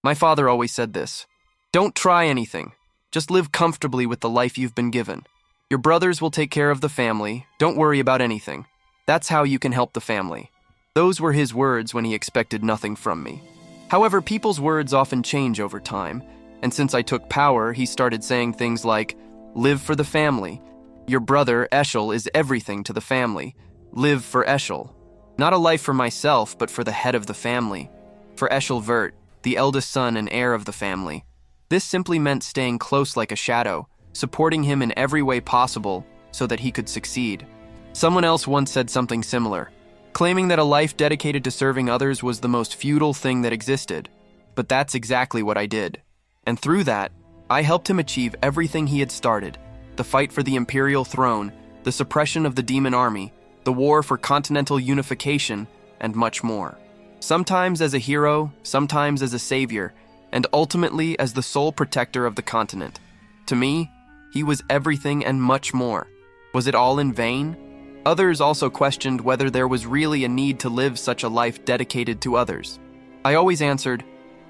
My father always said this. Don't try anything. Just live comfortably with the life you've been given. Your brothers will take care of the family. Don't worry about anything. That's how you can help the family. Those were his words when he expected nothing from me. However, people's words often change over time, and since I took power, he started saying things like, live for the family. Your brother, Eshel, is everything to the family. Live for Eshel. Not a life for myself, but for the head of the family. For Eshel Vert, the eldest son and heir of the family. This simply meant staying close like a shadow, supporting him in every way possible so that he could succeed. Someone else once said something similar, claiming that a life dedicated to serving others was the most futile thing that existed. But that's exactly what I did. And through that, I helped him achieve everything he had started: the fight for the imperial throne, the suppression of the demon army, the war for continental unification, and much more. Sometimes as a hero, sometimes as a savior, and ultimately as the sole protector of the continent. To me, he was everything and much more. Was it all in vain? Others also questioned whether there was really a need to live such a life dedicated to others. I always answered,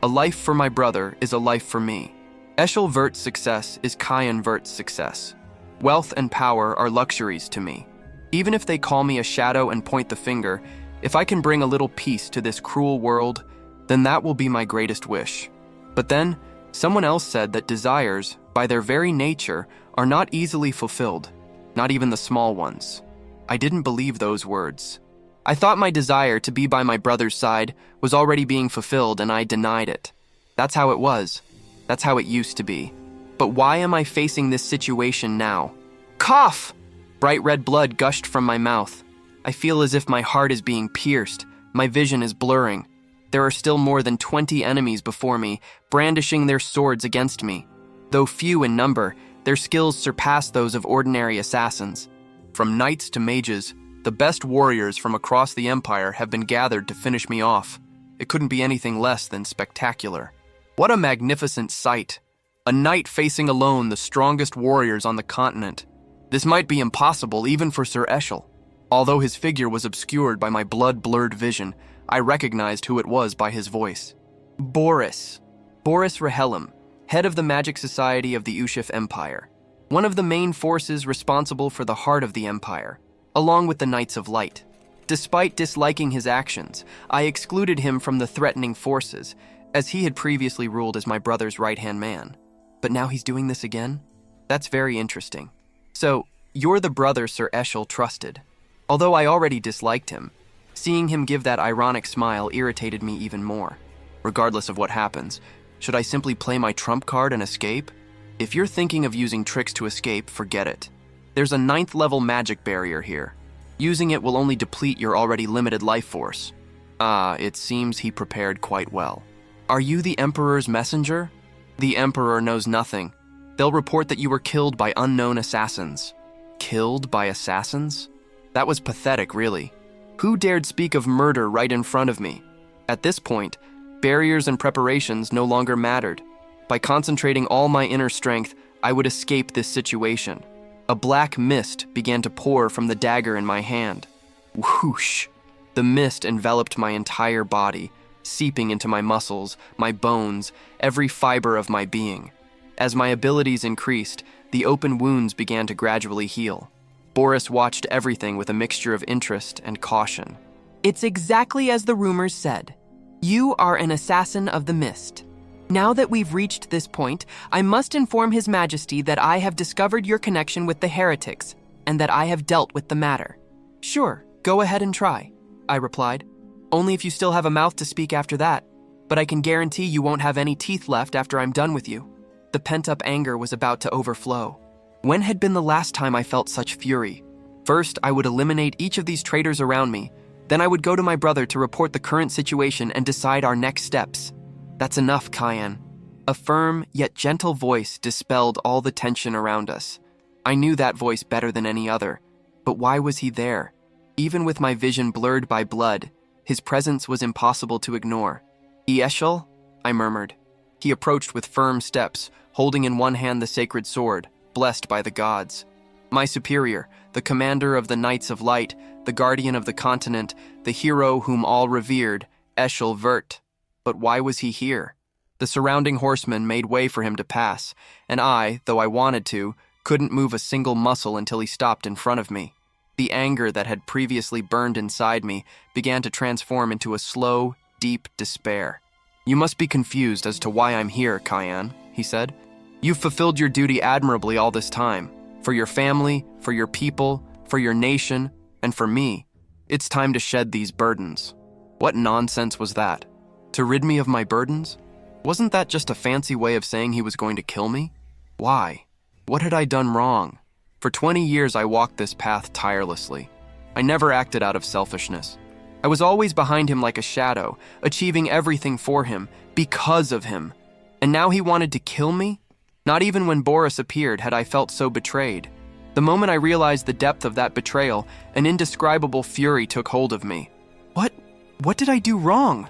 a life for my brother is a life for me. Eshel Vert's success is Cyan Vert's success. Wealth and power are luxuries to me. Even if they call me a shadow and point the finger, if I can bring a little peace to this cruel world, then that will be my greatest wish. But then, someone else said that desires, by their very nature, are not easily fulfilled, not even the small ones. I didn't believe those words. I thought my desire to be by my brother's side was already being fulfilled, and I denied it. That's how it was. That's how it used to be. But why am I facing this situation now? Cough! Bright red blood gushed from my mouth. I feel as if my heart is being pierced. My vision is blurring. There are still more than 20 enemies before me, brandishing their swords against me. Though few in number, their skills surpass those of ordinary assassins. From knights to mages, the best warriors from across the empire have been gathered to finish me off. It couldn't be anything less than spectacular. What a magnificent sight! A knight facing alone the strongest warriors on the continent. This might be impossible even for Sir Eshel. Although his figure was obscured by my blood-blurred vision, I recognized who it was by his voice. Boris Rahelim, head of the Magic Society of the Ushif Empire. One of the main forces responsible for the heart of the empire, along with the Knights of Light. Despite disliking his actions, I excluded him from the threatening forces, as he had previously ruled as my brother's right-hand man. But now he's doing this again? That's very interesting. So, you're the brother Sir Eshel trusted. Although I already disliked him, seeing him give that ironic smile irritated me even more. Regardless of what happens, should I simply play my trump card and escape? If you're thinking of using tricks to escape, forget it. There's a 9th level magic barrier here. Using it will only deplete your already limited life force. It seems he prepared quite well. Are you the Emperor's messenger? The Emperor knows nothing. They'll report that you were killed by unknown assassins. Killed by assassins? That was pathetic, really. Who dared speak of murder right in front of me? At this point, barriers and preparations no longer mattered. By concentrating all my inner strength, I would escape this situation. A black mist began to pour from the dagger in my hand. Whoosh! The mist enveloped my entire body, seeping into my muscles, my bones, every fiber of my being. As my abilities increased, the open wounds began to gradually heal. Boris watched everything with a mixture of interest and caution. It's exactly as the rumors said. You are an assassin of the mist. Now that we've reached this point, I must inform His Majesty that I have discovered your connection with the heretics, and that I have dealt with the matter. Sure, go ahead and try, I replied. Only if you still have a mouth to speak after that, but I can guarantee you won't have any teeth left after I'm done with you. The pent-up anger was about to overflow. When had been the last time I felt such fury? First, I would eliminate each of these traitors around me. Then I would go to my brother to report the current situation and decide our next steps. That's enough, Cyan. A firm yet gentle voice dispelled all the tension around us. I knew that voice better than any other. But why was he there? Even with my vision blurred by blood, his presence was impossible to ignore. Eshel? I murmured. He approached with firm steps, holding in one hand the sacred sword, blessed by the gods. My superior, the commander of the Knights of Light, the guardian of the continent, the hero whom all revered, Eshel Vert. But why was he here? The surrounding horsemen made way for him to pass, and I, though I wanted to, couldn't move a single muscle until he stopped in front of me. The anger that had previously burned inside me began to transform into a slow, deep despair. "You must be confused as to why I'm here, Cyan," he said. "You've fulfilled your duty admirably all this time. For your family, for your people, for your nation, and for me. It's time to shed these burdens." What nonsense was that? To rid me of my burdens? Wasn't that just a fancy way of saying he was going to kill me? Why? What had I done wrong? For 20 years I walked this path tirelessly. I never acted out of selfishness. I was always behind him like a shadow, achieving everything for him, because of him. And now he wanted to kill me? Not even when Boris appeared had I felt so betrayed. The moment I realized the depth of that betrayal, an indescribable fury took hold of me. What did I do wrong?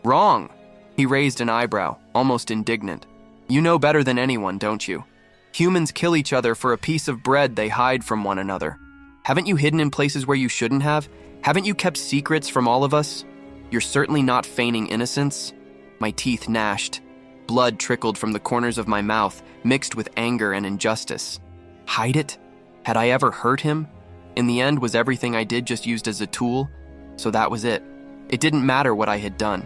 Wrong? He raised an eyebrow, almost indignant. You know better than anyone, don't you? Humans kill each other for a piece of bread they hide from one another. Haven't you hidden in places where you shouldn't have? Haven't you kept secrets from all of us? You're certainly not feigning innocence. My teeth gnashed. Blood trickled from the corners of my mouth, mixed with anger and injustice. Hide it? Had I ever hurt him? In the end, was everything I did just used as a tool? So that was it. It didn't matter what I had done.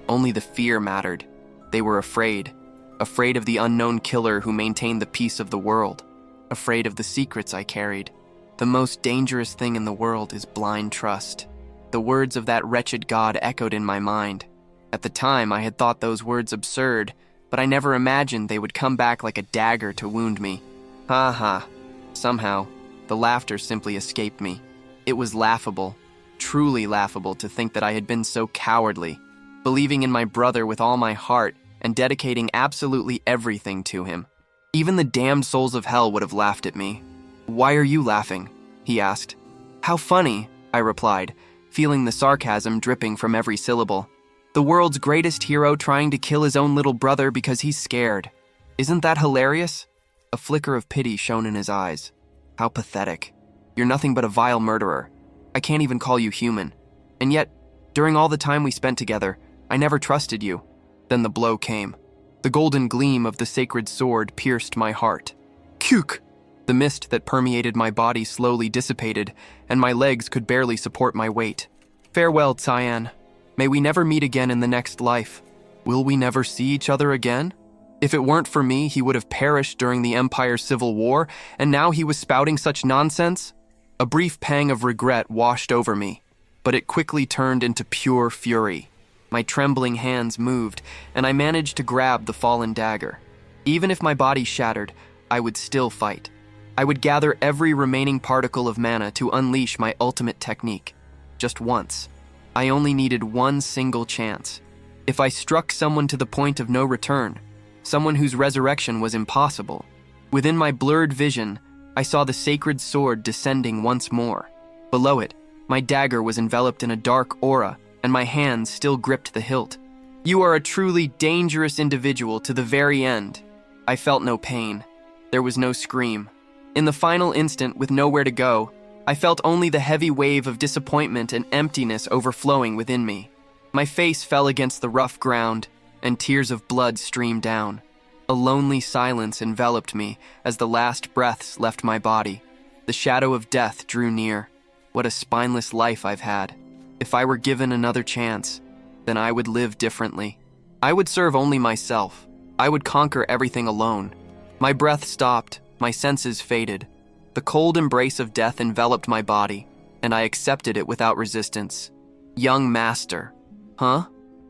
Only the fear mattered. They were afraid. Afraid of the unknown killer who maintained the peace of the world. Afraid of the secrets I carried. The most dangerous thing in the world is blind trust. The words of that wretched god echoed in my mind. At the time, I had thought those words absurd, but I never imagined they would come back like a dagger to wound me. Ha ha. Somehow, the laughter simply escaped me. It was laughable, truly laughable to think that I had been so cowardly, believing in my brother with all my heart and dedicating absolutely everything to him. Even the damned souls of hell would have laughed at me. "Why are you laughing?" he asked. "How funny," I replied, feeling the sarcasm dripping from every syllable. "The world's greatest hero trying to kill his own little brother because he's scared. Isn't that hilarious?" A flicker of pity shone in his eyes. "How pathetic. You're nothing but a vile murderer. I can't even call you human. And yet, during all the time we spent together, I never trusted you." Then the blow came. The golden gleam of the sacred sword pierced my heart. Kyuk! The mist that permeated my body slowly dissipated, and my legs could barely support my weight. "Farewell, Cyan. May we never meet again in the next life. Will we never see each other again? If it weren't for me, he would have perished during the Empire's civil war, and now he was spouting such nonsense?" A brief pang of regret washed over me, but it quickly turned into pure fury. My trembling hands moved, and I managed to grab the fallen dagger. Even if my body shattered, I would still fight. I would gather every remaining particle of mana to unleash my ultimate technique. Just once. I only needed one single chance. If I struck someone to the point of no return, someone whose resurrection was impossible, within my blurred vision, I saw the sacred sword descending once more. Below it, my dagger was enveloped in a dark aura, and my hands still gripped the hilt. "You are a truly dangerous individual to the very end." I felt no pain. There was no scream. In the final instant, with nowhere to go, I felt only the heavy wave of disappointment and emptiness overflowing within me. My face fell against the rough ground, and tears of blood streamed down. A lonely silence enveloped me as the last breaths left my body. The shadow of death drew near. What a spineless life I've had. If I were given another chance, then I would live differently. I would serve only myself. I would conquer everything alone. My breath stopped, my senses faded. The cold embrace of death enveloped my body, and I accepted it without resistance. Young master. Huh?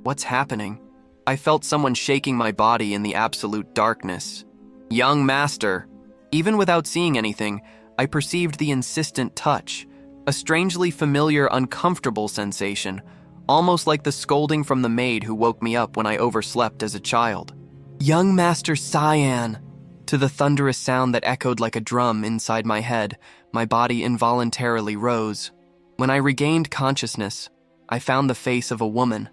What's happening? I felt someone shaking my body in the absolute darkness. Young master. Even without seeing anything, I perceived the insistent touch, a strangely familiar, uncomfortable sensation, almost like the scolding from the maid who woke me up when I overslept as a child. Young Master Cyan. To the thunderous sound that echoed like a drum inside my head, my body involuntarily rose. When I regained consciousness, I found the face of a woman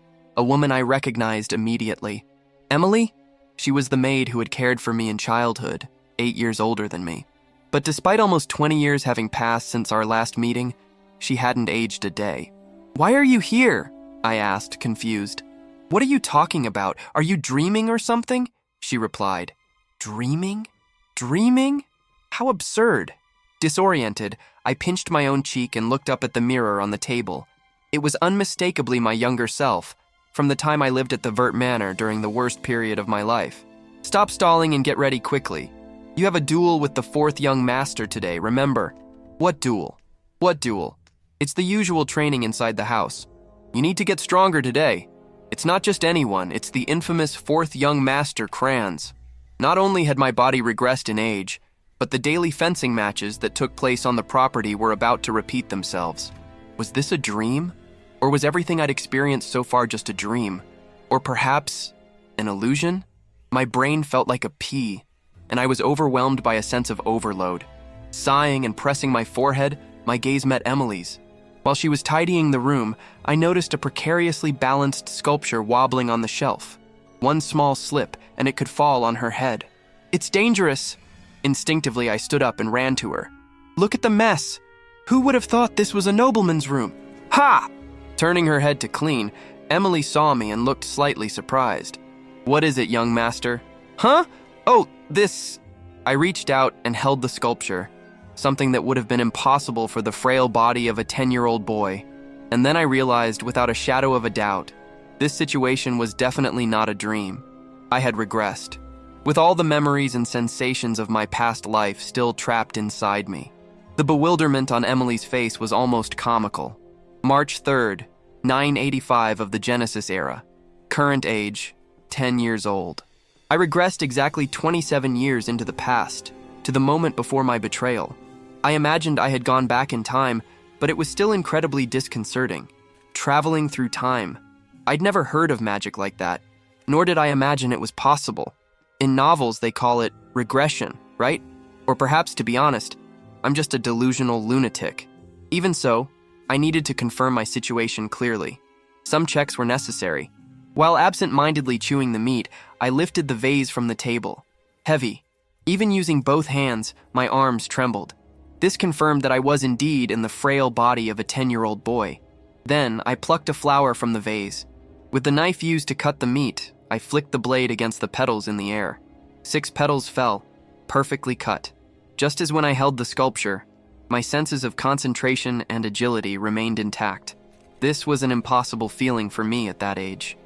I recognized immediately. Emily? She was the maid who had cared for me in childhood, 8 years older than me. But despite almost 20 years having passed since our last meeting, she hadn't aged a day. "Why are you here?" I asked, confused. What are you talking about? Are you dreaming or something? She replied. Dreaming? Dreaming? How absurd. Disoriented, I pinched my own cheek and looked up at the mirror on the table. It was unmistakably my younger self, from the time I lived at the Vert Manor during the worst period of my life. Stop stalling and get ready quickly. You have a duel with the fourth young master today, remember? What duel? What duel? It's the usual training inside the house. You need to get stronger today. It's not just anyone, it's the infamous fourth young master, Crans. Not only had my body regressed in age, but the daily fencing matches that took place on the property were about to repeat themselves. Was this a dream? Or was everything I'd experienced so far just a dream? Or perhaps an illusion? My brain felt like a pea, and I was overwhelmed by a sense of overload. Sighing and pressing my forehead, my gaze met Emily's. While she was tidying the room, I noticed a precariously balanced sculpture wobbling on the shelf. One small slip, and it could fall on her head. It's dangerous! Instinctively, I stood up and ran to her. Look at the mess! Who would have thought this was a nobleman's room? Ha! Turning her head to clean, Emily saw me and looked slightly surprised. What is it, young master? Huh? Oh, this... I reached out and held the sculpture, something that would have been impossible for the frail body of a 10-year-old boy. And then I realized, without a shadow of a doubt, this situation was definitely not a dream. I had regressed, with all the memories and sensations of my past life still trapped inside me. The bewilderment on Emily's face was almost comical. March 3rd, 985 of the Genesis era. Current age, 10 years old. I regressed exactly 27 years into the past, to the moment before my betrayal. I imagined I had gone back in time, but it was still incredibly disconcerting. Traveling through time. I'd never heard of magic like that, nor did I imagine it was possible. In novels, they call it regression, right? Or perhaps, to be honest, I'm just a delusional lunatic. Even so, I needed to confirm my situation clearly. Some checks were necessary. While absent-mindedly chewing the meat, I lifted the vase from the table. Heavy. Even using both hands, my arms trembled. This confirmed that I was indeed in the frail body of a 10-year-old boy. Then, I plucked a flower from the vase. With the knife used to cut the meat, I flicked the blade against the petals in the air. 6 petals fell, perfectly cut. Just as when I held the sculpture, my senses of concentration and agility remained intact. This was an impossible feeling for me at that age.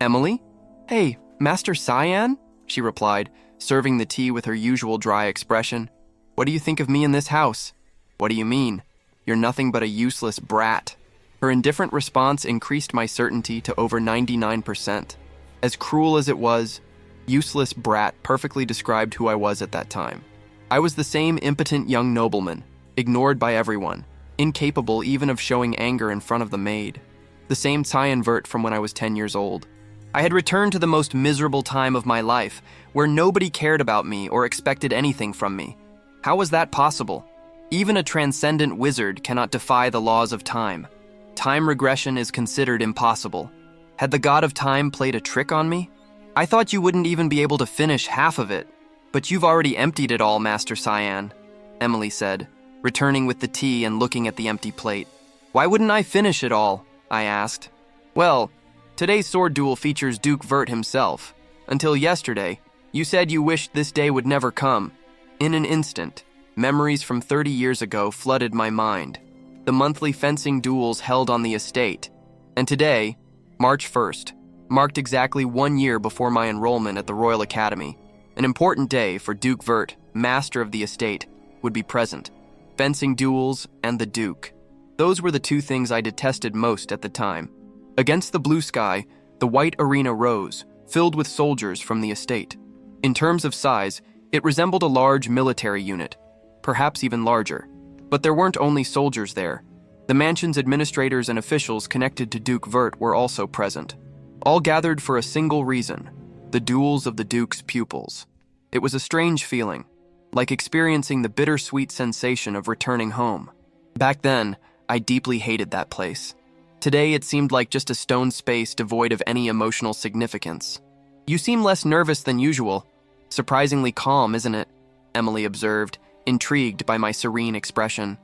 Emily? Hey, Master Cyan? She replied, serving the tea with her usual dry expression. What do you think of me in this house? What do you mean? You're nothing but a useless brat. Her indifferent response increased my certainty to over 99%. As cruel as it was, useless brat perfectly described who I was at that time. I was the same impotent young nobleman, ignored by everyone, incapable even of showing anger in front of the maid. The same Cyan Vert from when I was 10 years old. I had returned to the most miserable time of my life, where nobody cared about me or expected anything from me. How was that possible? Even a transcendent wizard cannot defy the laws of time. Time regression is considered impossible. Had the god of time played a trick on me? I thought you wouldn't even be able to finish half of it. But you've already emptied it all, Master Cyan, Emily said, returning with the tea and looking at the empty plate. Why wouldn't I finish it all? I asked. Well, today's sword duel features Duke Vert himself. Until yesterday, you said you wished this day would never come. In an instant, memories from 30 years ago flooded my mind. The monthly fencing duels held on the estate. And today, March 1st, marked exactly 1 year before my enrollment at the Royal Academy. An important day for Duke Vert, master of the estate, would be present. Fencing duels and the Duke. Those were the two things I detested most at the time. Against the blue sky, the white arena rose, filled with soldiers from the estate. In terms of size, it resembled a large military unit, perhaps even larger. But there weren't only soldiers there. The mansion's administrators and officials connected to Duke Vert were also present. All gathered for a single reason: the duels of the Duke's pupils. It was a strange feeling, like experiencing the bittersweet sensation of returning home. Back then, I deeply hated that place. Today, it seemed like just a stone space devoid of any emotional significance. You seem less nervous than usual. Surprisingly calm, isn't it? Emily observed, intrigued by my serene expression.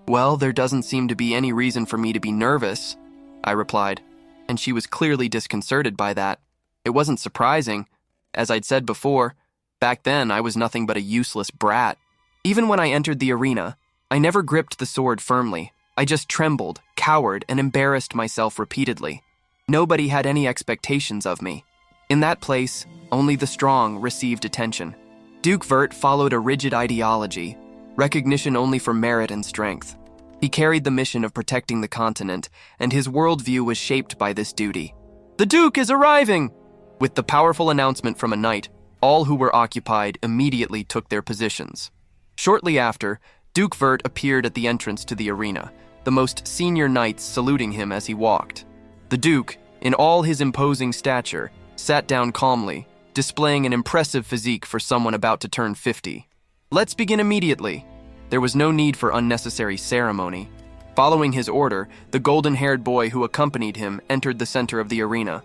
Well, there doesn't seem to be any reason for me to be nervous, I replied. and she was clearly disconcerted by that. It wasn't surprising. As I'd said before, back then I was nothing but a useless brat. Even when I entered the arena, I never gripped the sword firmly. I just trembled, cowered, and embarrassed myself repeatedly. Nobody had any expectations of me. In that place, only the strong received attention. Duke Vert followed a rigid ideology, recognition only for merit and strength. He carried the mission of protecting the continent, and his worldview was shaped by this duty. "The Duke is arriving!" With the powerful announcement from a knight, all who were occupied immediately took their positions. Shortly after, Duke Vert appeared at the entrance to the arena, the most senior knights saluting him as he walked. The Duke, in all his imposing stature, sat down calmly, displaying an impressive physique for someone about to turn 50. "Let's begin immediately." There was no need for unnecessary ceremony. Following his order, the golden-haired boy who accompanied him entered the center of the arena.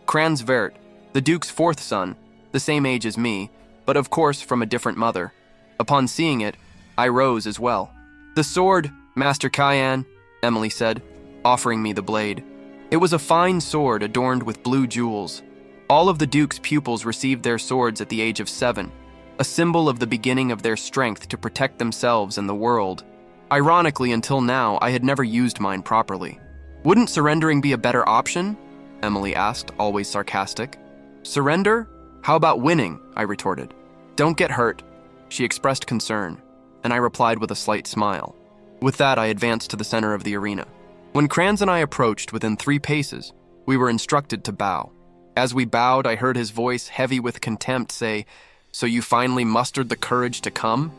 Cyan Vert, the Duke's fourth son, the same age as me, but of course from a different mother. Upon seeing it, I rose as well. "The sword, Master Cyan," Emily said, offering me the blade. It was a fine sword adorned with blue jewels. All of the Duke's pupils received their swords at the age of 7, a symbol of the beginning of their strength to protect themselves and the world. Ironically, until now, I had never used mine properly. "Wouldn't surrendering be a better option?" Emily asked, always sarcastic. "Surrender? How about winning?" I retorted. "Don't get hurt." She expressed concern, and I replied with a slight smile. With that, I advanced to the center of the arena. When Cyan and I approached within 3 paces, we were instructed to bow. As we bowed, I heard his voice, heavy with contempt, say, "So you finally mustered the courage to come?"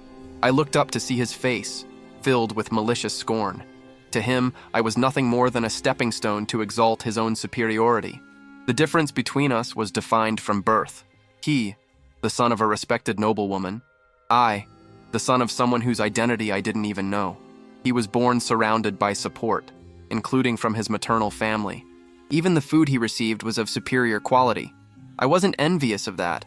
I looked up to see his face, filled with malicious scorn. To him, I was nothing more than a stepping stone to exalt his own superiority. The difference between us was defined from birth. He, the son of a respected noblewoman. I, the son of someone whose identity I didn't even know. He was born surrounded by support, including from his maternal family. Even the food he received was of superior quality. I wasn't envious of that.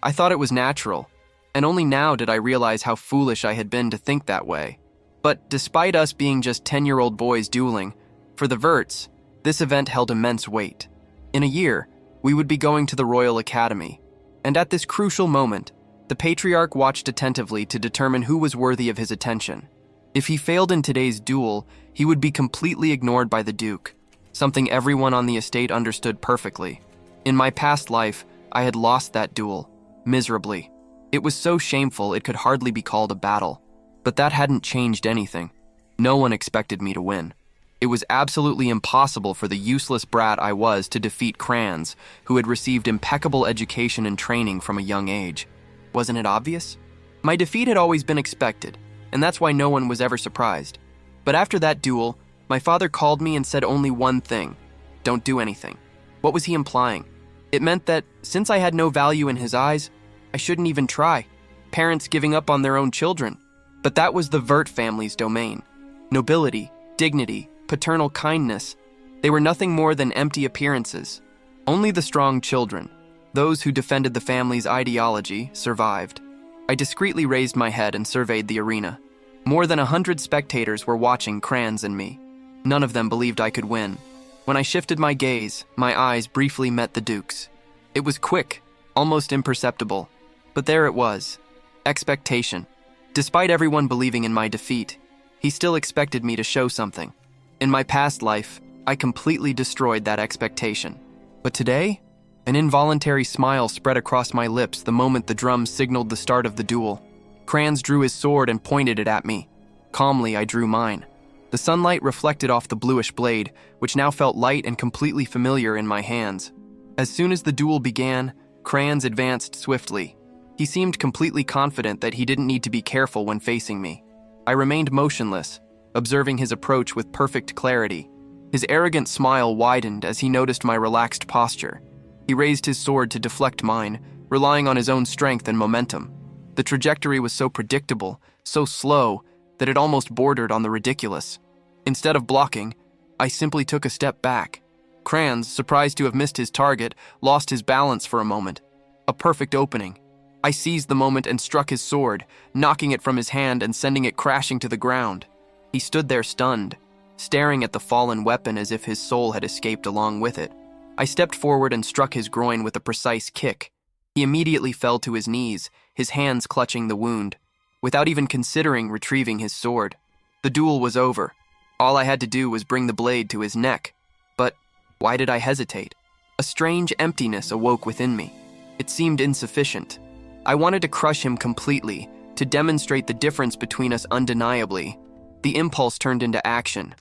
I thought it was natural, and only now did I realize how foolish I had been to think that way. But despite us being just 10-year-old boys dueling, for the Verts, this event held immense weight. In a year, we would be going to the Royal Academy, and at this crucial moment, the Patriarch watched attentively to determine who was worthy of his attention. If he failed in today's duel, he would be completely ignored by the Duke, something everyone on the estate understood perfectly. In my past life, I had lost that duel, miserably. It was so shameful it could hardly be called a battle. But that hadn't changed anything. No one expected me to win. It was absolutely impossible for the useless brat I was to defeat Cyan, who had received impeccable education and training from a young age. Wasn't it obvious? My defeat had always been expected, and that's why no one was ever surprised. But after that duel, my father called me and said only one thing: don't do anything. What was he implying? It meant that, since I had no value in his eyes, I shouldn't even try. Parents giving up on their own children. But that was the Vert family's domain. Nobility, dignity, paternal kindness, they were nothing more than empty appearances. Only the strong children, those who defended the family's ideology, survived. I discreetly raised my head and surveyed the arena. More than 100 spectators were watching Cyan and me. None of them believed I could win. When I shifted my gaze, my eyes briefly met the Duke's. It was quick, almost imperceptible. But there it was. Expectation. Despite everyone believing in my defeat, he still expected me to show something. In my past life, I completely destroyed that expectation. But today, an involuntary smile spread across my lips the moment the drum signaled the start of the duel. Cyan drew his sword and pointed it at me. Calmly, I drew mine. The sunlight reflected off the bluish blade, which now felt light and completely familiar in my hands. As soon as the duel began, Cyan advanced swiftly. He seemed completely confident that he didn't need to be careful when facing me. I remained motionless, observing his approach with perfect clarity. His arrogant smile widened as he noticed my relaxed posture. He raised his sword to deflect mine, relying on his own strength and momentum. The trajectory was so predictable, so slow, that it almost bordered on the ridiculous. Instead of blocking, I simply took a step back. Cyan, surprised to have missed his target, lost his balance for a moment. A perfect opening. I seized the moment and struck his sword, knocking it from his hand and sending it crashing to the ground. He stood there stunned, staring at the fallen weapon as if his soul had escaped along with it. I stepped forward and struck his groin with a precise kick. He immediately fell to his knees, his hands clutching the wound, without even considering retrieving his sword. The duel was over. All I had to do was bring the blade to his neck. But why did I hesitate? A strange emptiness awoke within me. It seemed insufficient. I wanted to crush him completely, to demonstrate the difference between us undeniably. The impulse turned into action.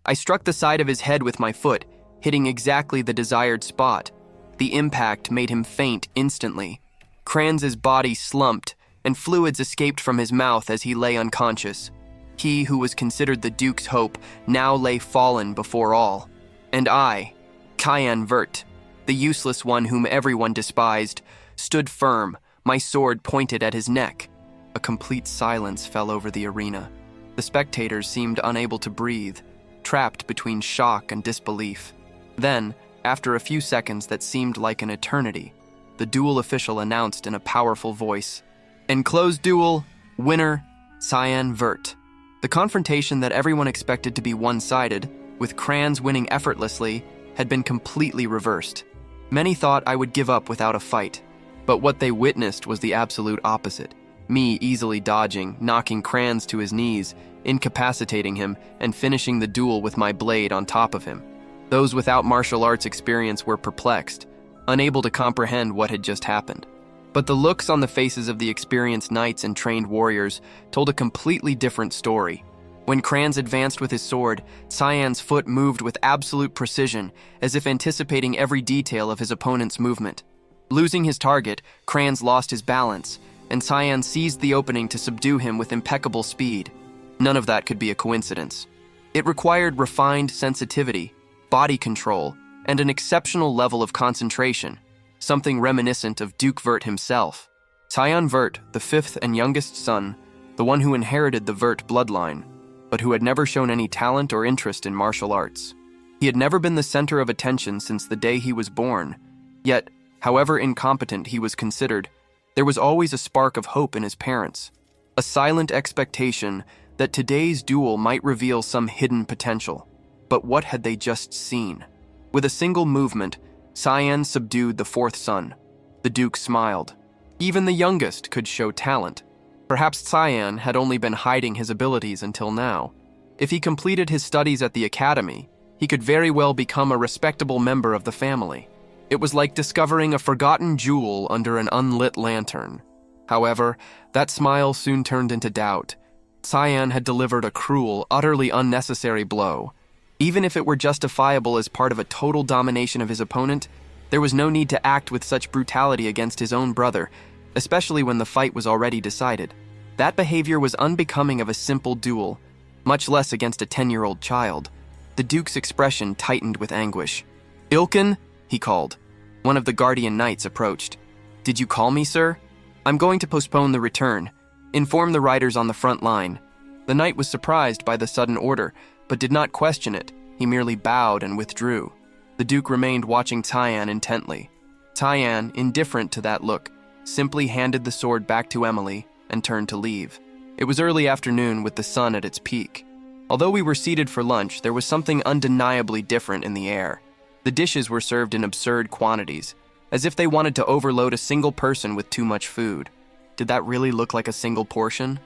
I struck the side of his head with my foot, hitting exactly the desired spot. The impact made him faint instantly. Kranz's body slumped, and fluids escaped from his mouth as he lay unconscious. He who was considered the Duke's hope now lay fallen before all. And I, Cyan Vert, the useless one whom everyone despised, stood firm, my sword pointed at his neck. A complete silence fell over the arena. The spectators seemed unable to breathe, trapped between shock and disbelief. Then, after a few seconds that seemed like an eternity, the duel official announced in a powerful voice, "Enclosed duel, winner, Cyan Vert." The confrontation that everyone expected to be one-sided, with Kranz winning effortlessly, had been completely reversed. Many thought I would give up without a fight, but what they witnessed was the absolute opposite. Me easily dodging, knocking Kranz to his knees, incapacitating him, and finishing the duel with my blade on top of him. Those without martial arts experience were perplexed, unable to comprehend what had just happened. But the looks on the faces of the experienced knights and trained warriors told a completely different story. When Kranz advanced with his sword, Cyan's foot moved with absolute precision, as if anticipating every detail of his opponent's movement. Losing his target, Kranz lost his balance, and Cyan seized the opening to subdue him with impeccable speed. None of that could be a coincidence. It required refined sensitivity, body control, and an exceptional level of concentration, something reminiscent of Duke Vert himself. Cyan Vert, the fifth and youngest son, the one who inherited the Vert bloodline, but who had never shown any talent or interest in martial arts. He had never been the center of attention since the day he was born, yet, however incompetent he was considered, there was always a spark of hope in his parents, a silent expectation that today's duel might reveal some hidden potential. But what had they just seen? With a single movement, Cyan subdued the fourth son. The Duke smiled. Even the youngest could show talent. Perhaps Cyan had only been hiding his abilities until now. If he completed his studies at the academy, he could very well become a respectable member of the family. It was like discovering a forgotten jewel under an unlit lantern. However, that smile soon turned into doubt. Cyan had delivered a cruel, utterly unnecessary blow. Even if it were justifiable as part of a total domination of his opponent, there was no need to act with such brutality against his own brother, especially when the fight was already decided. That behavior was unbecoming of a simple duel, much less against a 10-year-old child. The Duke's expression tightened with anguish. "Ilkin," he called. One of the guardian knights approached. "Did you call me, sir? I'm going to postpone the return. Inform the riders on the front line." The knight was surprised by the sudden order, but did not question it. He merely bowed and withdrew. The Duke remained watching Cyan intently. Cyan, indifferent to that look, simply handed the sword back to Emily and turned to leave. It was early afternoon with the sun at its peak. Although we were seated for lunch, there was something undeniably different in the air. The dishes were served in absurd quantities, as if they wanted to overload a single person with too much food. Did that really look like a single portion?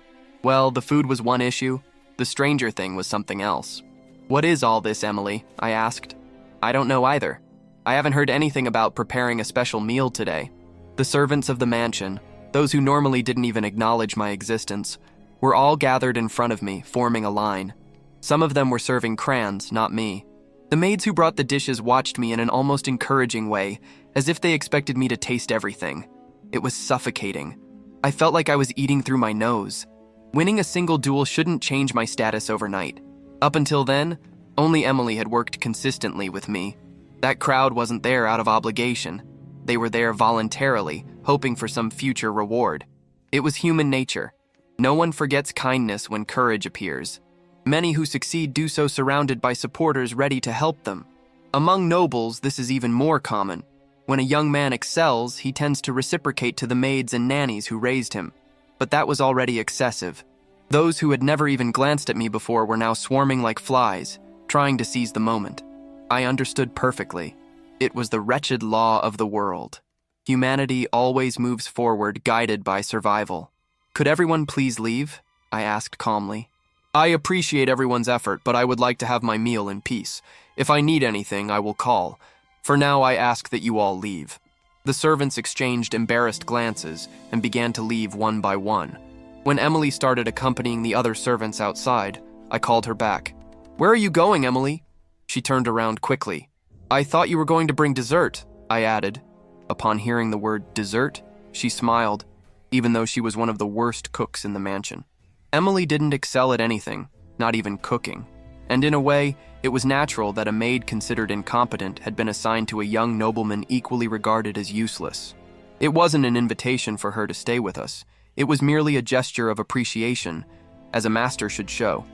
Well, the food was one issue. The stranger thing was something else. "What is all this, Emily?" I asked. "I don't know either. I haven't heard anything about preparing a special meal today." The servants of the mansion, those who normally didn't even acknowledge my existence, were all gathered in front of me, forming a line. Some of them were serving Kranz, not me. The maids who brought the dishes watched me in an almost encouraging way, as if they expected me to taste everything. It was suffocating. I felt like I was eating through my nose. Winning a single duel shouldn't change my status overnight. Up until then, only Emily had worked consistently with me. That crowd wasn't there out of obligation. They were there voluntarily, hoping for some future reward. It was human nature. No one forgets kindness when courage appears. Many who succeed do so surrounded by supporters ready to help them. Among nobles, this is even more common. When a young man excels, he tends to reciprocate to the maids and nannies who raised him. But that was already excessive. Those who had never even glanced at me before were now swarming like flies, trying to seize the moment. I understood perfectly. It was the wretched law of the world. Humanity always moves forward, guided by survival. Could everyone please leave? I asked calmly. I appreciate everyone's effort, but I would like to have my meal in peace. If I need anything, I will call. For now, I ask that you all leave. The servants exchanged embarrassed glances and began to leave one by one. When Emily started accompanying the other servants outside, I called her back. Where are you going, Emily? She turned around quickly. I thought you were going to bring dessert, I added. Upon hearing the word dessert, she smiled, even though she was one of the worst cooks in the mansion. Emily didn't excel at anything, not even cooking. And in a way, it was natural that a maid considered incompetent had been assigned to a young nobleman equally regarded as useless. It wasn't an invitation for her to stay with us. It was merely a gesture of appreciation, as a master should show.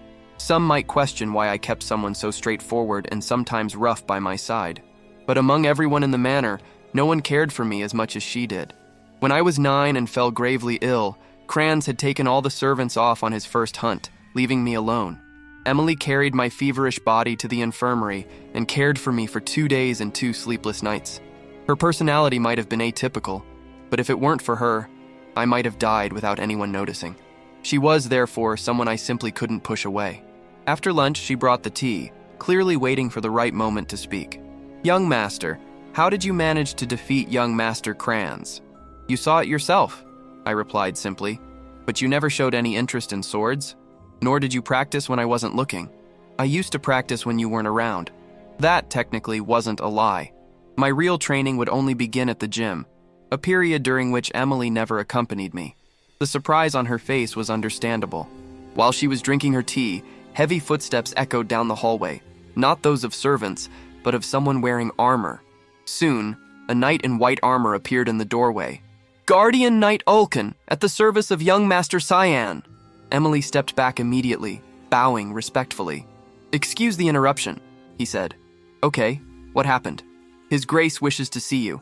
Some might question why I kept someone so straightforward and sometimes rough by my side. But among everyone in the manor, no one cared for me as much as she did. When I was 9 and fell gravely ill, Kranz had taken all the servants off on his first hunt, leaving me alone. Emily carried my feverish body to the infirmary and cared for me for 2 days and 2 sleepless nights. Her personality might have been atypical, but if it weren't for her, I might have died without anyone noticing. She was, therefore, someone I simply couldn't push away. After lunch, she brought the tea, clearly waiting for the right moment to speak. Young master, how did you manage to defeat young Master Kranz? You saw it yourself, I replied simply, but you never showed any interest in swords, nor did you practice when I wasn't looking. I used to practice when you weren't around. That technically wasn't a lie. My real training would only begin at the gym, a period during which Emily never accompanied me. The surprise on her face was understandable. While she was drinking her tea, heavy footsteps echoed down the hallway, not those of servants, but of someone wearing armor. Soon, a knight in white armor appeared in the doorway. Guardian Knight Ulkin, at the service of young Master Cyan. Emily stepped back immediately, bowing respectfully. Excuse the interruption, he said. Okay, what happened? His Grace wishes to see you.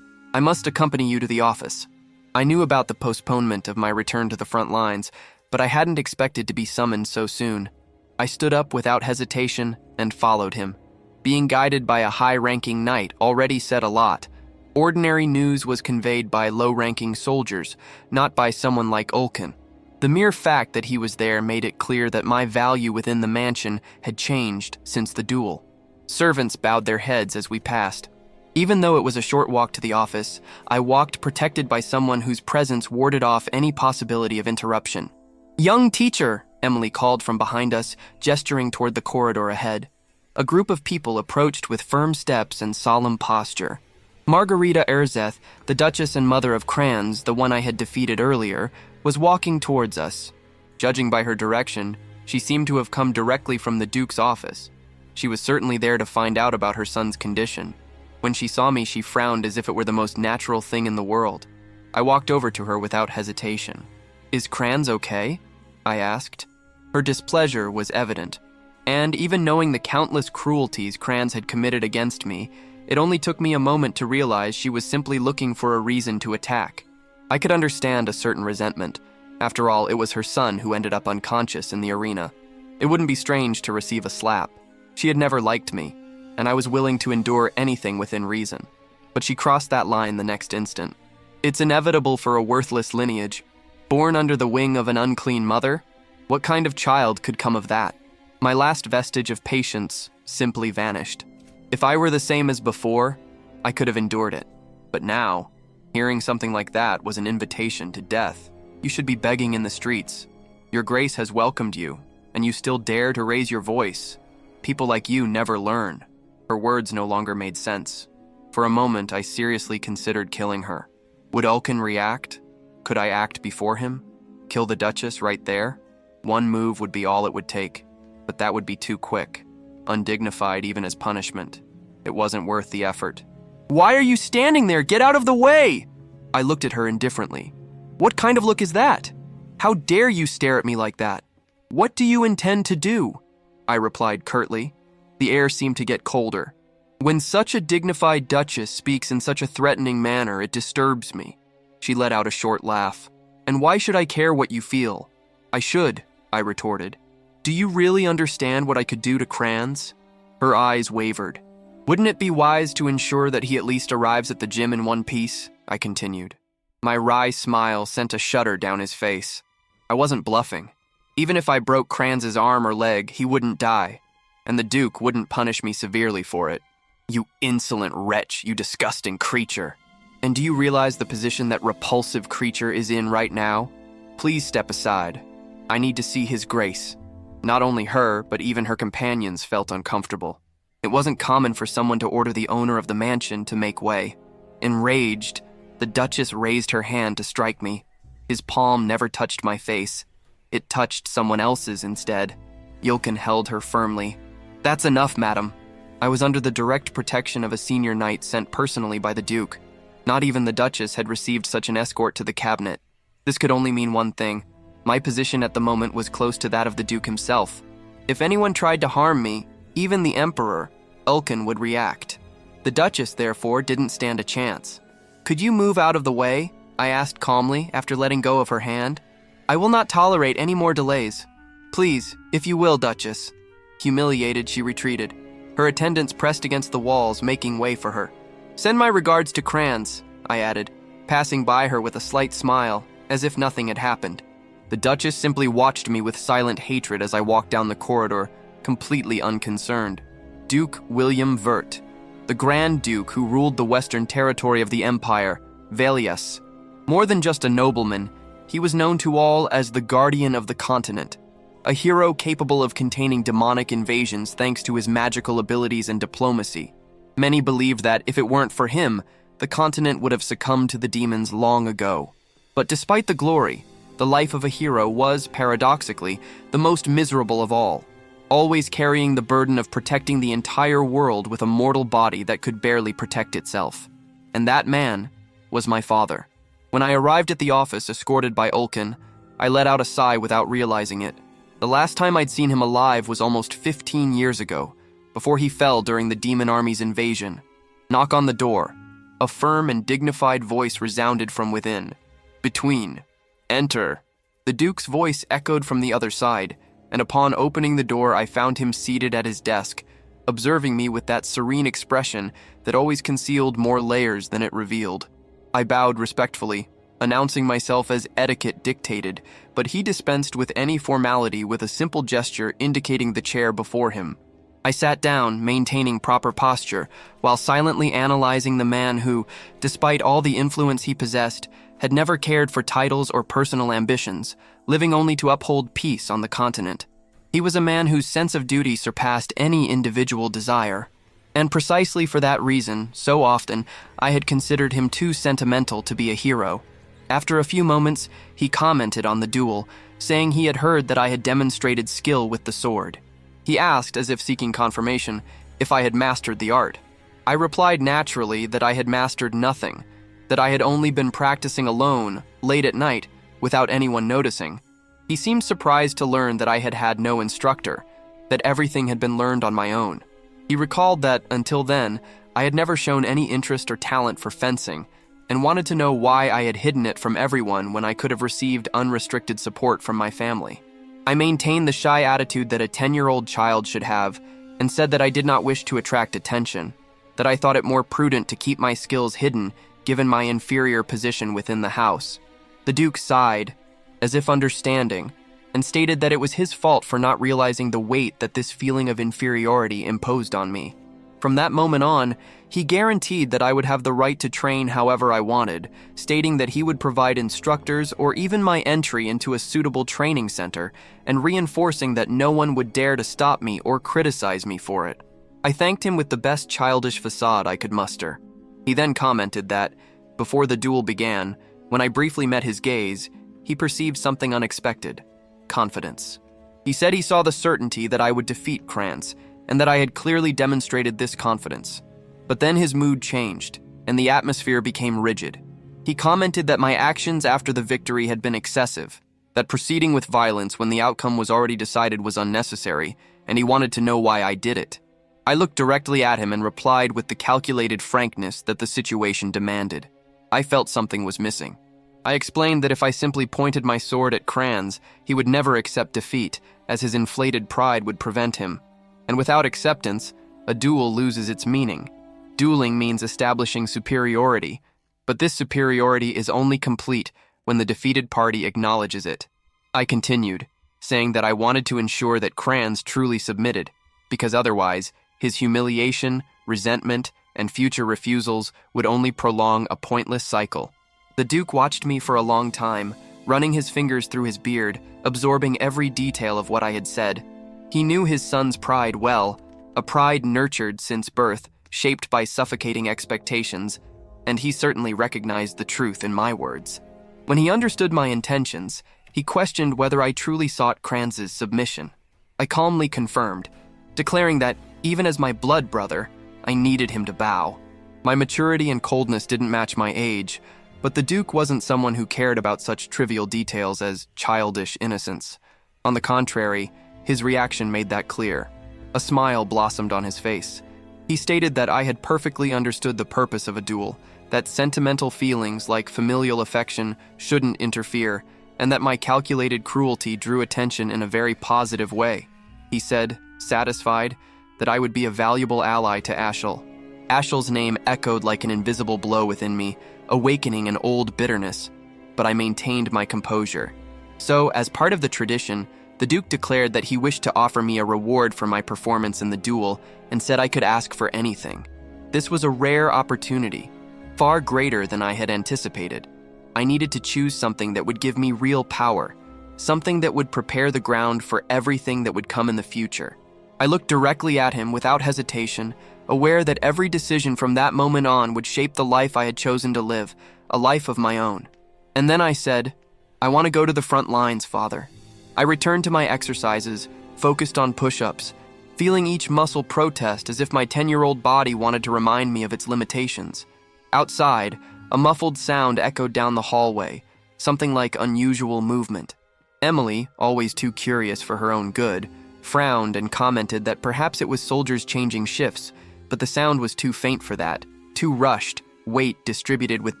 I must accompany you to the office. I knew about the postponement of my return to the front lines, but I hadn't expected to be summoned so soon. I stood up without hesitation and followed him. Being guided by a high-ranking knight already said a lot. Ordinary news was conveyed by low-ranking soldiers, not by someone like Ulkin. The mere fact that he was there made it clear that my value within the mansion had changed since the duel. Servants bowed their heads as we passed. Even though it was a short walk to the office, I walked protected by someone whose presence warded off any possibility of interruption. Young teacher, Emily called from behind us, gesturing toward the corridor ahead. A group of people approached with firm steps and solemn posture. Margarita Erzeth, the Duchess and mother of Kranz, the one I had defeated earlier, was walking towards us. Judging by her direction, she seemed to have come directly from the Duke's office. She was certainly there to find out about her son's condition. When she saw me, she frowned as if it were the most natural thing in the world. I walked over to her without hesitation. Is Kranz okay? I asked. Her displeasure was evident. And even knowing the countless cruelties Kranz had committed against me, it only took me a moment to realize she was simply looking for a reason to attack. I could understand a certain resentment. After all, it was her son who ended up unconscious in the arena. It wouldn't be strange to receive a slap. She had never liked me, and I was willing to endure anything within reason. But she crossed that line the next instant. It's inevitable for a worthless lineage. Born under the wing of an unclean mother? What kind of child could come of that? My last vestige of patience simply vanished. If I were the same as before, I could have endured it. But now, hearing something like that was an invitation to death. You should be begging in the streets. Your Grace has welcomed you, and you still dare to raise your voice. People like you never learn. Her words no longer made sense. For a moment, I seriously considered killing her. Would Ulkin react? Could I act before him? Kill the Duchess right there? One move would be all it would take. But that would be too quick, undignified even as punishment. It wasn't worth the effort. Why are you standing there? Get out of the way! I looked at her indifferently. What kind of look is that? How dare you stare at me like that? What do you intend to do? I replied curtly. The air seemed to get colder. When such a dignified duchess speaks in such a threatening manner, it disturbs me. She let out a short laugh. And why should I care what you feel? I should, I retorted. Do you really understand what I could do to Kranz? Her eyes wavered. Wouldn't it be wise to ensure that he at least arrives at the gym in one piece? I continued. My wry smile sent a shudder down his face. I wasn't bluffing. Even if I broke Kranz's arm or leg, he wouldn't die, and the Duke wouldn't punish me severely for it. You insolent wretch, you disgusting creature. And do you realize the position that repulsive creature is in right now? Please step aside. I need to see his grace. Not only her, but even her companions felt uncomfortable. It wasn't common for someone to order the owner of the mansion to make way. Enraged, the Duchess raised her hand to strike me. His palm never touched my face. It touched someone else's instead. Yulkin held her firmly. That's enough, madam. I was under the direct protection of a senior knight sent personally by the Duke. Not even the Duchess had received such an escort to the cabinet. This could only mean one thing. My position at the moment was close to that of the Duke himself. If anyone tried to harm me, even the Emperor, Ulkin would react. The Duchess, therefore, didn't stand a chance. Could you move out of the way? I asked calmly after letting go of her hand. I will not tolerate any more delays. Please, if you will, Duchess. Humiliated, she retreated. Her attendants pressed against the walls, making way for her. Send my regards to Kranz, I added, passing by her with a slight smile, as if nothing had happened. The Duchess simply watched me with silent hatred as I walked down the corridor, completely unconcerned. Duke William Vert, the Grand Duke who ruled the western territory of the Empire, Velius. More than just a nobleman, he was known to all as the Guardian of the Continent, a hero capable of containing demonic invasions thanks to his magical abilities and diplomacy. Many believed that if it weren't for him, the continent would have succumbed to the demons long ago. But despite the glory, the life of a hero was, paradoxically, the most miserable of all, always carrying the burden of protecting the entire world with a mortal body that could barely protect itself. And that man was my father. When I arrived at the office escorted by Ulkin, I let out a sigh without realizing it. The last time I'd seen him alive was almost 15 years ago, before he fell during the demon army's invasion. Knock on the door. A firm and dignified voice resounded from within. Between. Enter. The Duke's voice echoed from the other side, and upon opening the door I found him seated at his desk, observing me with that serene expression that always concealed more layers than it revealed. I bowed respectfully, announcing myself as etiquette dictated, but he dispensed with any formality with a simple gesture indicating the chair before him. I sat down, maintaining proper posture, while silently analyzing the man who, despite all the influence he possessed, had never cared for titles or personal ambitions, living only to uphold peace on the continent. He was a man whose sense of duty surpassed any individual desire. And precisely for that reason, so often, I had considered him too sentimental to be a hero. After a few moments, he commented on the duel, saying he had heard that I had demonstrated skill with the sword. He asked, as if seeking confirmation, if I had mastered the art. I replied naturally that I had mastered nothing, that I had only been practicing alone, late at night, without anyone noticing. He seemed surprised to learn that I had had no instructor, that everything had been learned on my own. He recalled that, until then, I had never shown any interest or talent for fencing, and wanted to know why I had hidden it from everyone when I could have received unrestricted support from my family. I maintained the shy attitude that a 10-year-old child should have, and said that I did not wish to attract attention, that I thought it more prudent to keep my skills hidden given my inferior position within the house. The Duke sighed, as if understanding, and stated that it was his fault for not realizing the weight that this feeling of inferiority imposed on me. From that moment on, he guaranteed that I would have the right to train however I wanted, stating that he would provide instructors or even my entry into a suitable training center, and reinforcing that no one would dare to stop me or criticize me for it. I thanked him with the best childish facade I could muster. He then commented that, before the duel began, when I briefly met his gaze, he perceived something unexpected: confidence. He said he saw the certainty that I would defeat Kranz, and that I had clearly demonstrated this confidence. But then his mood changed, and the atmosphere became rigid. He commented that my actions after the victory had been excessive, that proceeding with violence when the outcome was already decided was unnecessary, and he wanted to know why I did it. I looked directly at him and replied with the calculated frankness that the situation demanded. I felt something was missing. I explained that if I simply pointed my sword at Kranz, he would never accept defeat, as his inflated pride would prevent him. And without acceptance, a duel loses its meaning. Dueling means establishing superiority, but this superiority is only complete when the defeated party acknowledges it. I continued, saying that I wanted to ensure that Kranz truly submitted, because otherwise, his humiliation, resentment, and future refusals would only prolong a pointless cycle. The Duke watched me for a long time, running his fingers through his beard, absorbing every detail of what I had said. He knew his son's pride well, a pride nurtured since birth, shaped by suffocating expectations, and he certainly recognized the truth in my words. When he understood my intentions, he questioned whether I truly sought Kranz's submission. I calmly confirmed, declaring that, even as my blood brother, I needed him to bow. My maturity and coldness didn't match my age, but the Duke wasn't someone who cared about such trivial details as childish innocence. On the contrary, his reaction made that clear. A smile blossomed on his face. He stated that I had perfectly understood the purpose of a duel, that sentimental feelings like familial affection shouldn't interfere, and that my calculated cruelty drew attention in a very positive way. He said, satisfied, that I would be a valuable ally to Ashel. Ashel's name echoed like an invisible blow within me, awakening an old bitterness, but I maintained my composure. So, as part of the tradition, the Duke declared that he wished to offer me a reward for my performance in the duel and said I could ask for anything. This was a rare opportunity, far greater than I had anticipated. I needed to choose something that would give me real power, something that would prepare the ground for everything that would come in the future. I looked directly at him without hesitation, aware that every decision from that moment on would shape the life I had chosen to live, a life of my own. And then I said, I want to go to the front lines, Father. I returned to my exercises, focused on push-ups, feeling each muscle protest as if my 10-year-old body wanted to remind me of its limitations. Outside, a muffled sound echoed down the hallway, something like unusual movement. Emily, always too curious for her own good, frowned and commented that perhaps it was soldiers changing shifts, but the sound was too faint for that, too rushed, weight distributed with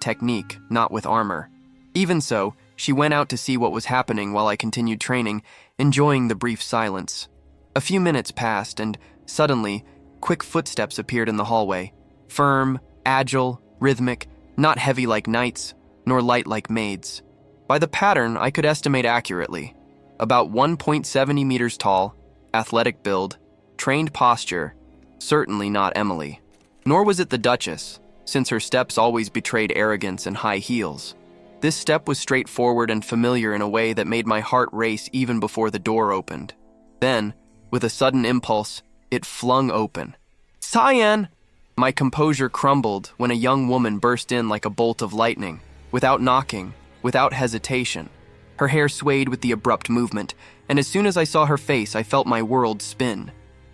technique, not with armor. Even so, she went out to see what was happening while I continued training, enjoying the brief silence. A few minutes passed, and suddenly, quick footsteps appeared in the hallway. Firm, agile, rhythmic, not heavy like knights, nor light like maids. By the pattern, I could estimate accurately. About 1.70 meters tall, athletic build, trained posture, certainly not Emily. Nor was it the Duchess, since her steps always betrayed arrogance and high heels. This step was straightforward and familiar in a way that made my heart race even before the door opened. Then, with a sudden impulse, it flung open. Cyan! My composure crumbled when a young woman burst in like a bolt of lightning, without knocking, without hesitation. Her hair swayed with the abrupt movement, and as soon as I saw her face, I felt my world spin.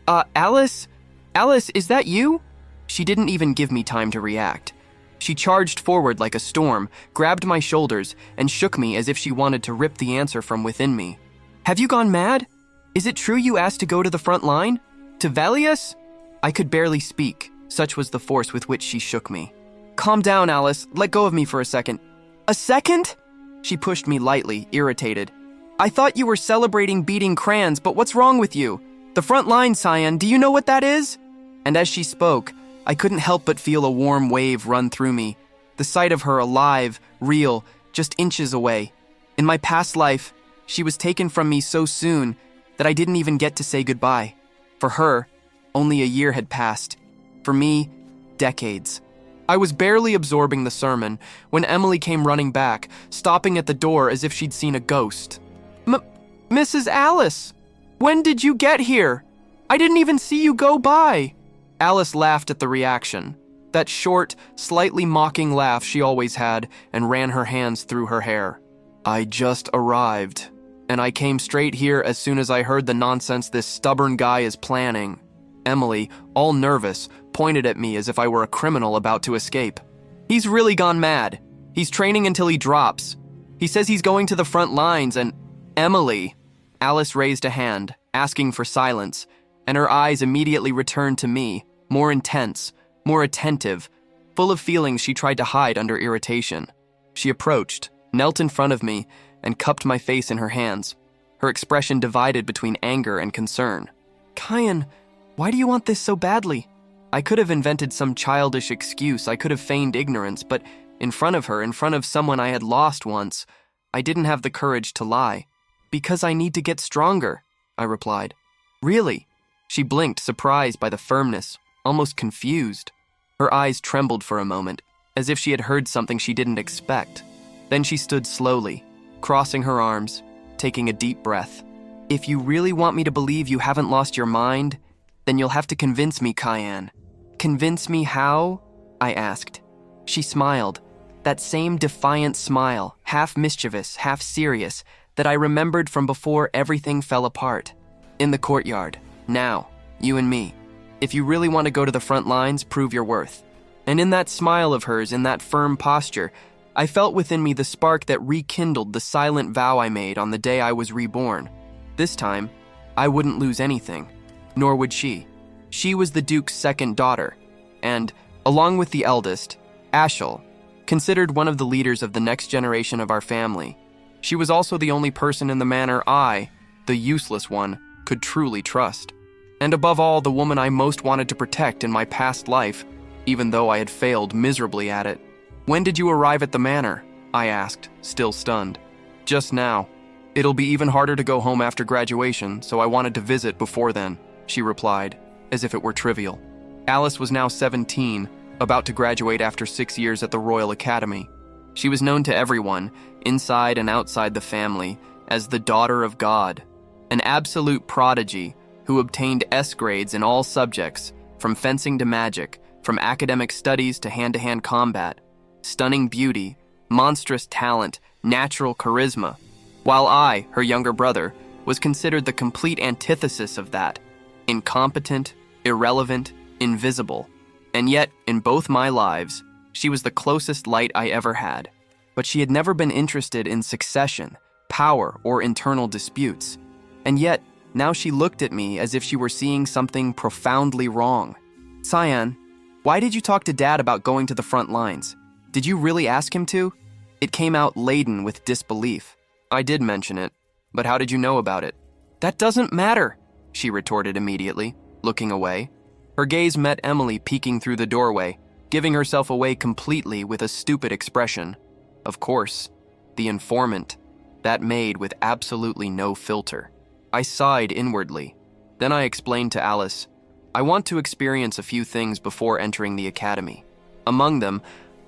Alice? Alice, is that you? She didn't even give me time to react. She charged forward like a storm, grabbed my shoulders, and shook me as if she wanted to rip the answer from within me. Have you gone mad? Is it true you asked to go to the front line? To Valius? I could barely speak, such was the force with which she shook me. Calm down, Alice. Let go of me for a second. A second? She pushed me lightly, irritated. I thought you were celebrating beating Kranz, but what's wrong with you? The front line, Cyan, do you know what that is? And as she spoke, I couldn't help but feel a warm wave run through me, the sight of her alive, real, just inches away. In my past life, she was taken from me so soon that I didn't even get to say goodbye. For her, only a year had passed. For me, decades. I was barely absorbing the sermon when Emily came running back, stopping at the door as if she'd seen a ghost. Mrs. Alice, when did you get here? I didn't even see you go by. Alice laughed at the reaction, that short, slightly mocking laugh she always had, and ran her hands through her hair. I just arrived, and I came straight here as soon as I heard the nonsense this stubborn guy is planning. Emily, all nervous, pointed at me as if I were a criminal about to escape. He's really gone mad. He's training until he drops. He says he's going to the front lines and... Emily! Alice raised a hand, asking for silence, and her eyes immediately returned to me, more intense, more attentive, full of feelings she tried to hide under irritation. She approached, knelt in front of me, and cupped my face in her hands, her expression divided between anger and concern. Cyan, Why do you want this so badly? I could have invented some childish excuse, I could have feigned ignorance, but in front of her, in front of someone I had lost once, I didn't have the courage to lie. Because I need to get stronger, I replied. Really? She blinked, surprised by the firmness, almost confused. Her eyes trembled for a moment, as if she had heard something she didn't expect. Then she stood slowly, crossing her arms, taking a deep breath. If you really want me to believe you haven't lost your mind, then you'll have to convince me, Cyan. Convince me how? I asked. She smiled, that same defiant smile, half mischievous, half serious, that I remembered from before everything fell apart. In the courtyard, now, you and me. If you really want to go to the front lines, prove your worth. And in that smile of hers, in that firm posture, I felt within me the spark that rekindled the silent vow I made on the day I was reborn. This time, I wouldn't lose anything, nor would she. She was the Duke's second daughter, and, along with the eldest, Ashel, considered one of the leaders of the next generation of our family. She was also the only person in the manor I, the useless one, could truly trust. And above all, the woman I most wanted to protect in my past life, even though I had failed miserably at it. When did you arrive at the manor? I asked, still stunned. Just now. It'll be even harder to go home after graduation, so I wanted to visit before then, she replied, as if it were trivial. Alice was now 17, about to graduate after 6 years at the Royal Academy. She was known to everyone, inside and outside the family, as the daughter of God, an absolute prodigy who obtained S grades in all subjects, from fencing to magic, from academic studies to hand-to-hand combat. Stunning beauty, monstrous talent, natural charisma, while I, her younger brother, was considered the complete antithesis of that, incompetent, irrelevant, invisible. And yet, in both my lives, she was the closest light I ever had. But she had never been interested in succession, power, or internal disputes. And yet, now she looked at me as if she were seeing something profoundly wrong. Cyan, why did you talk to Dad about going to the front lines? Did you really ask him to? It came out laden with disbelief. I did mention it, but how did you know about it? That doesn't matter, she retorted immediately, looking away. Her gaze met Emily peeking through the doorway, giving herself away completely with a stupid expression. Of course, the informant, that maid with absolutely no filter. I sighed inwardly. Then I explained to Alice, I want to experience a few things before entering the academy. Among them,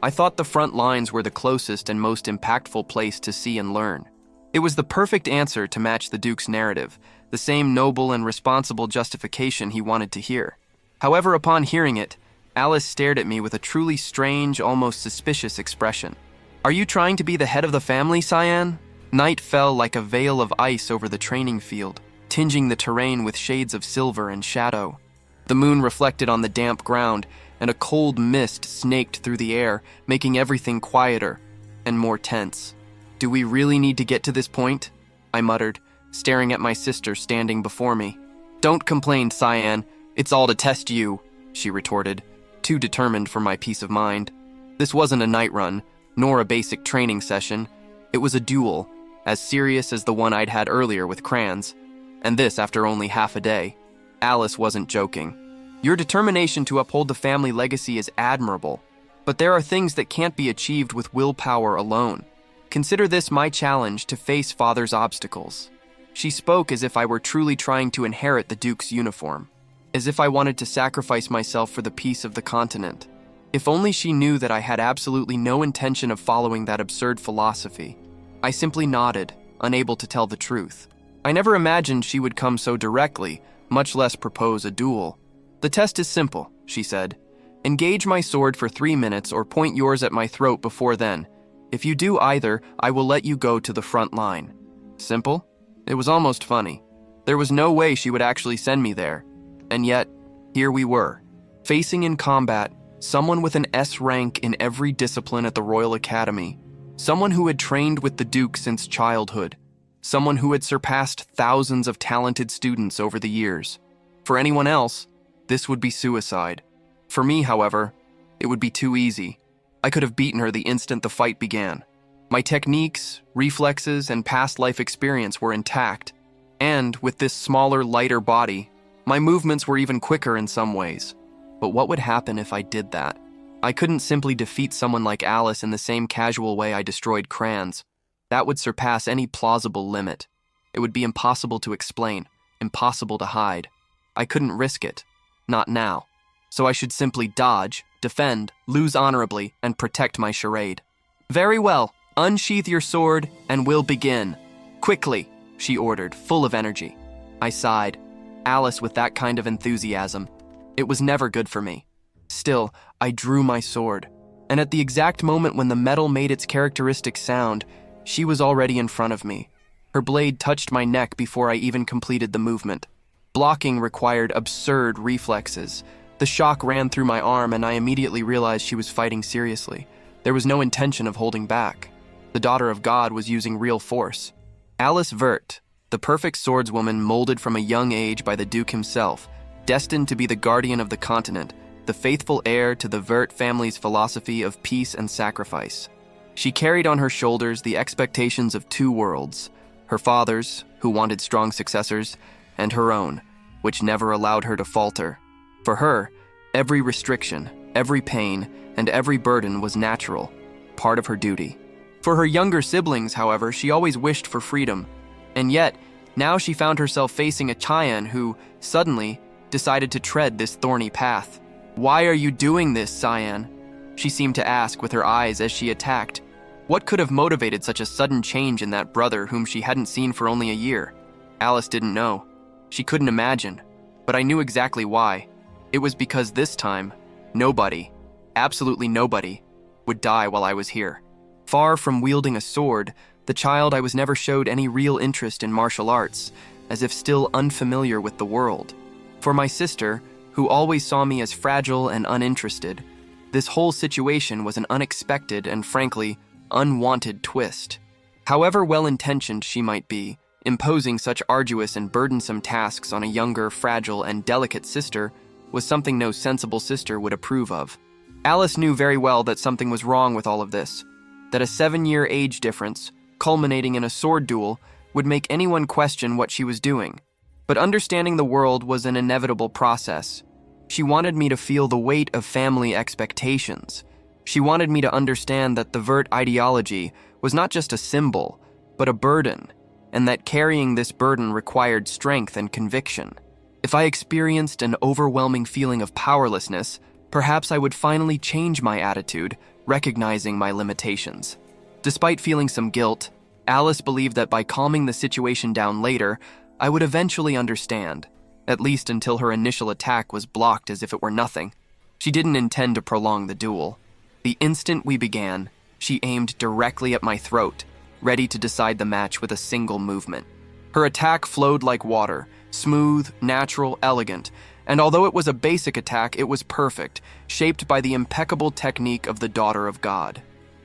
I thought the front lines were the closest and most impactful place to see and learn. It was the perfect answer to match the Duke's narrative, the same noble and responsible justification he wanted to hear. However, upon hearing it, Alice stared at me with a truly strange, almost suspicious expression. Are you trying to be the head of the family, Cyan? Night fell like a veil of ice over the training field, tinging the terrain with shades of silver and shadow. The moon reflected on the damp ground, and a cold mist snaked through the air, making everything quieter and more tense. Do we really need to get to this point? I muttered, staring at my sister standing before me. Don't complain, Cyan. It's all to test you, she retorted, too determined for my peace of mind. This wasn't a night run, nor a basic training session. It was a duel, as serious as the one I'd had earlier with Crans, and this after only half a day. Alice wasn't joking. Your determination to uphold the family legacy is admirable, but there are things that can't be achieved with willpower alone. Consider this my challenge to face Father's obstacles. She spoke as if I were truly trying to inherit the Duke's uniform, as if I wanted to sacrifice myself for the peace of the continent. If only she knew that I had absolutely no intention of following that absurd philosophy. I simply nodded, unable to tell the truth. I never imagined she would come so directly, much less propose a duel. The test is simple, she said. Engage my sword for 3 minutes or point yours at my throat before then. If you do either, I will let you go to the front line. Simple? It was almost funny. There was no way she would actually send me there. And yet, here we were, facing in combat someone with an S rank in every discipline at the Royal Academy, someone who had trained with the Duke since childhood, someone who had surpassed thousands of talented students over the years. For anyone else, this would be suicide. For me, however, it would be too easy. I could have beaten her the instant the fight began. My techniques, reflexes, and past life experience were intact, and with this smaller, lighter body, My movements were even quicker in some ways. But what would happen if I did that? I couldn't simply defeat someone like Alice in the same casual way I destroyed crayons. That would surpass any plausible limit. It would be impossible to explain, impossible to hide. I couldn't risk it. Not now. So I should simply dodge, defend, lose honorably, and protect my charade. Very well, unsheath your sword, and we'll begin. Quickly, she ordered, full of energy. I sighed. Alice with that kind of enthusiasm. It was never good for me. Still, I drew my sword, and at the exact moment when the metal made its characteristic sound, she was already in front of me. Her blade touched my neck before I even completed the movement. Blocking required absurd reflexes. The shock ran through my arm, and I immediately realized she was fighting seriously. There was no intention of holding back. The daughter of God was using real force. Alice Vert, the perfect swordswoman molded from a young age by the Duke himself, destined to be the guardian of the continent, the faithful heir to the Vert family's philosophy of peace and sacrifice. She carried on her shoulders the expectations of two worlds, her father's, who wanted strong successors, and her own, which never allowed her to falter. For her, every restriction, every pain, and every burden was natural, part of her duty. For her younger siblings, however, she always wished for freedom. And yet, now she found herself facing a Cyan who, suddenly, decided to tread this thorny path. "Why are you doing this, Cyan?" she seemed to ask with her eyes as she attacked. What could have motivated such a sudden change in that brother whom she hadn't seen for only a year? Alice didn't know. She couldn't imagine. But I knew exactly why. It was because this time, nobody, absolutely nobody, would die while I was here. Far from wielding a sword, the child I was never showed any real interest in martial arts, as if still unfamiliar with the world. For my sister, who always saw me as fragile and uninterested, this whole situation was an unexpected and, frankly, unwanted twist. However well-intentioned she might be, imposing such arduous and burdensome tasks on a younger, fragile, and delicate sister was something no sensible sister would approve of. Alice knew very well that something was wrong with all of this, that a 7-year age difference, culminating in a sword duel, would make anyone question what she was doing. But understanding the world was an inevitable process. She wanted me to feel the weight of family expectations. She wanted me to understand that the Vert ideology was not just a symbol, but a burden, and that carrying this burden required strength and conviction. If I experienced an overwhelming feeling of powerlessness, perhaps I would finally change my attitude, recognizing my limitations. Despite feeling some guilt, Alice believed that by calming the situation down later, I would eventually understand, at least until her initial attack was blocked as if it were nothing. She didn't intend to prolong the duel. The instant we began, she aimed directly at my throat, ready to decide the match with a single movement. Her attack flowed like water, smooth, natural, elegant, and although it was a basic attack, it was perfect, shaped by the impeccable technique of the daughter of God.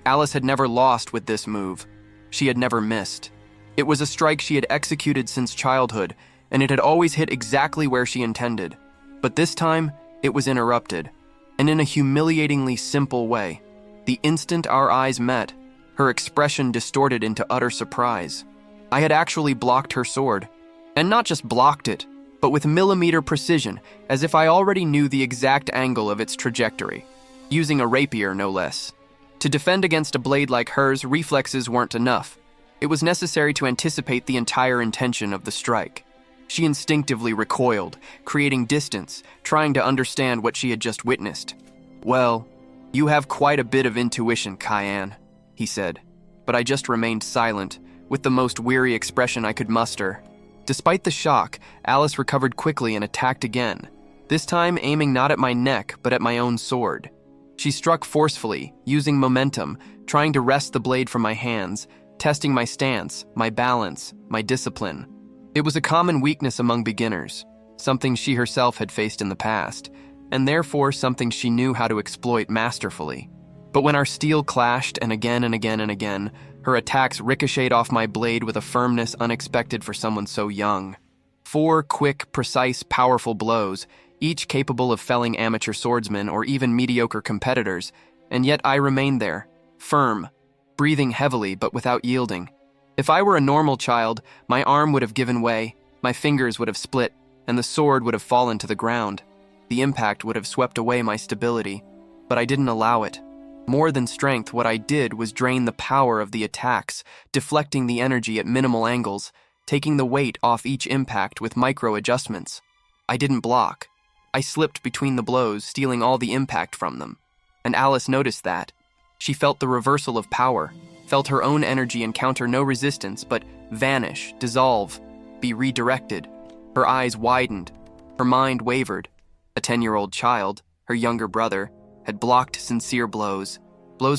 Alice had never lost with this move. She had never missed. It was a strike she had executed since childhood, and it had always hit exactly where she intended. But this time, it was interrupted, and in a humiliatingly simple way. The instant our eyes met, her expression distorted into utter surprise. I had actually blocked her sword, and not just blocked it, but with millimeter precision, as if I already knew the exact angle of its trajectory, using a rapier no less. To defend against a blade like hers, reflexes weren't enough. It was necessary to anticipate the entire intention of the strike. She instinctively recoiled, creating distance, trying to understand what she had just witnessed. "Well, you have quite a bit of intuition, Cyan," he said, but I just remained silent, with the most weary expression I could muster. Despite the shock, Alice recovered quickly and attacked again, this time aiming not at my neck, but at my own sword. She struck forcefully, using momentum, trying to wrest the blade from my hands, testing my stance, my balance, my discipline. It was a common weakness among beginners, something she herself had faced in the past, and therefore something she knew how to exploit masterfully. But when our steel clashed and again and again and again, her attacks ricocheted off my blade with a firmness unexpected for someone so young. 4 quick, precise, powerful blows, each capable of felling amateur swordsmen or even mediocre competitors, and yet I remained there, firm, breathing heavily but without yielding. If I were a normal child, my arm would have given way, my fingers would have split, and the sword would have fallen to the ground. The impact would have swept away my stability, but I didn't allow it. More than strength, what I did was drain the power of the attacks, deflecting the energy at minimal angles, taking the weight off each impact with micro-adjustments. I didn't block. I slipped between the blows, stealing all the impact from them. And Alice noticed that. She felt the reversal of power, felt her own energy encounter no resistance but vanish, dissolve, be redirected. Her eyes widened. Her mind wavered. A 10-year-old child, her younger brother, had blocked sincere blows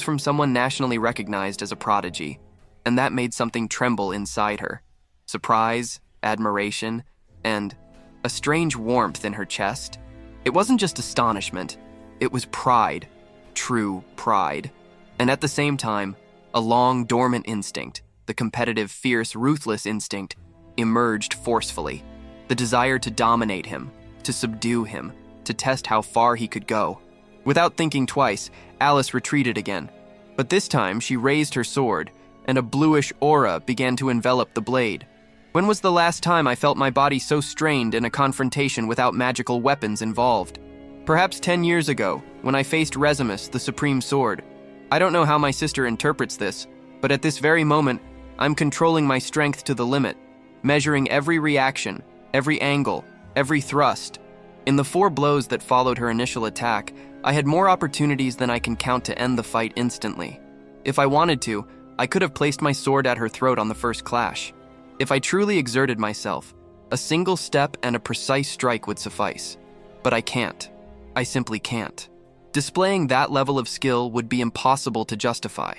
from someone nationally recognized as a prodigy, and that made something tremble inside her. Surprise, admiration, and a strange warmth in her chest. It wasn't just astonishment, it was pride, true pride. And at the same time, a long dormant instinct, the competitive, fierce, ruthless instinct, emerged forcefully. The desire to dominate him, to subdue him, to test how far he could go. Without thinking twice, Alice retreated again. But this time, she raised her sword, and a bluish aura began to envelop the blade. When was the last time I felt my body so strained in a confrontation without magical weapons involved? Perhaps 10 years ago, when I faced Resimus, the Supreme Sword. I don't know how my sister interprets this, but at this very moment, I'm controlling my strength to the limit, measuring every reaction, every angle, every thrust. In the 4 blows that followed her initial attack, I had more opportunities than I can count to end the fight instantly. If I wanted to, I could have placed my sword at her throat on the first clash. If I truly exerted myself, a single step and a precise strike would suffice. But I can't. I simply can't. Displaying that level of skill would be impossible to justify.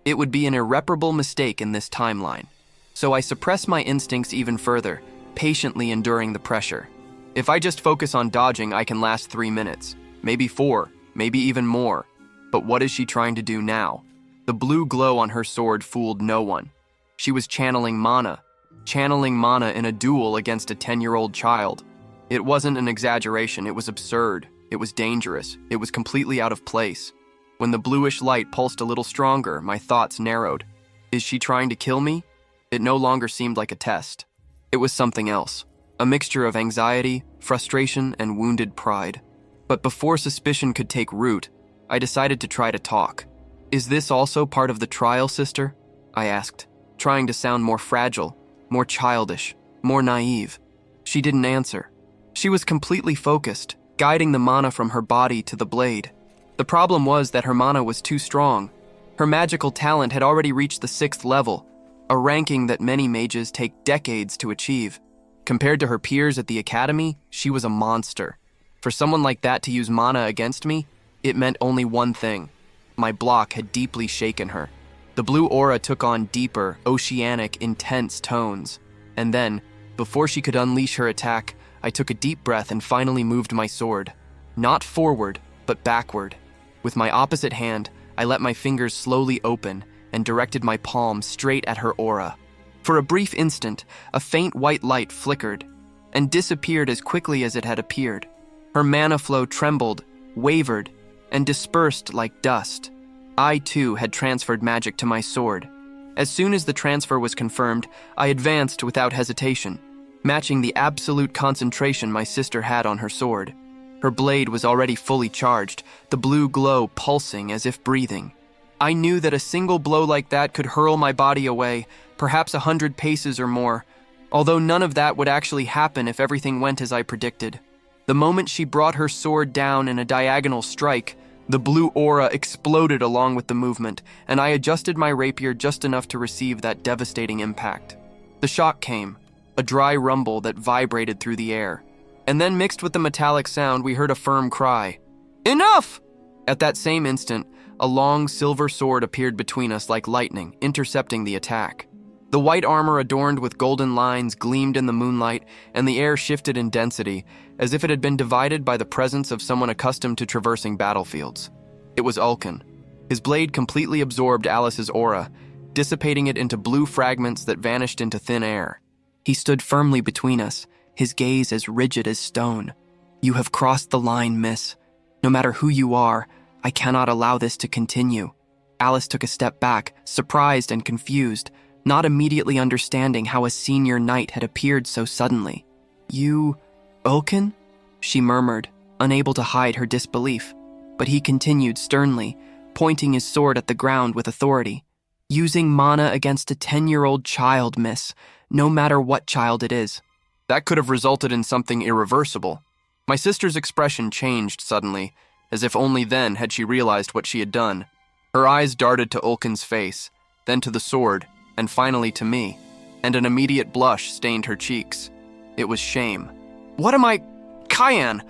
It would be an irreparable mistake in this timeline. So I suppress my instincts even further, patiently enduring the pressure. If I just focus on dodging, I can last 3 minutes, maybe 4, maybe even more. But what is she trying to do now? The blue glow on her sword fooled no one. She was channeling mana in a duel against a 10-year-old child. It wasn't an exaggeration, it was absurd, it was dangerous, it was completely out of place. When the bluish light pulsed a little stronger, my thoughts narrowed. Is she trying to kill me? It no longer seemed like a test. It was something else. A mixture of anxiety, frustration, and wounded pride. But before suspicion could take root, I decided to try to talk. Is this also part of the trial, sister? I asked, trying to sound more fragile, more childish, more naive. She didn't answer. She was completely focused, guiding the mana from her body to the blade. The problem was that her mana was too strong. Her magical talent had already reached the 6th level, a ranking that many mages take decades to achieve. Compared to her peers at the academy, she was a monster. For someone like that to use mana against me, it meant only one thing. My block had deeply shaken her. The blue aura took on deeper, oceanic, intense tones. And then, before she could unleash her attack, I took a deep breath and finally moved my sword. Not forward, but backward. With my opposite hand, I let my fingers slowly open and directed my palm straight at her aura. For a brief instant, a faint white light flickered and disappeared as quickly as it had appeared. Her mana flow trembled, wavered, and dispersed like dust. I, too, had transferred magic to my sword. As soon as the transfer was confirmed, I advanced without hesitation, matching the absolute concentration my sister had on her sword. Her blade was already fully charged, the blue glow pulsing as if breathing. I knew that a single blow like that could hurl my body away, perhaps 100 paces or more, although none of that would actually happen if everything went as I predicted. The moment she brought her sword down in a diagonal strike, the blue aura exploded along with the movement, and I adjusted my rapier just enough to receive that devastating impact. The shock came, a dry rumble that vibrated through the air. And then mixed with the metallic sound, we heard a firm cry. Enough! At that same instant, a long silver sword appeared between us like lightning, intercepting the attack. The white armor adorned with golden lines gleamed in the moonlight, and the air shifted in density, as if it had been divided by the presence of someone accustomed to traversing battlefields. It was Ulcan. His blade completely absorbed Alice's aura, dissipating it into blue fragments that vanished into thin air. He stood firmly between us, his gaze as rigid as stone. You have crossed the line, miss. No matter who you are, I cannot allow this to continue. Alice took a step back, surprised and confused, not immediately understanding how a senior knight had appeared so suddenly. You Ulkin? She murmured, unable to hide her disbelief. But he continued sternly, pointing his sword at the ground with authority. Using mana against a 10-year-old child, miss, no matter what child it is. That could have resulted in something irreversible. My sister's expression changed suddenly, as if only then had she realized what she had done. Her eyes darted to Ulkin's face, then to the sword, and finally to me, and an immediate blush stained her cheeks. It was shame. What am I... Cyan!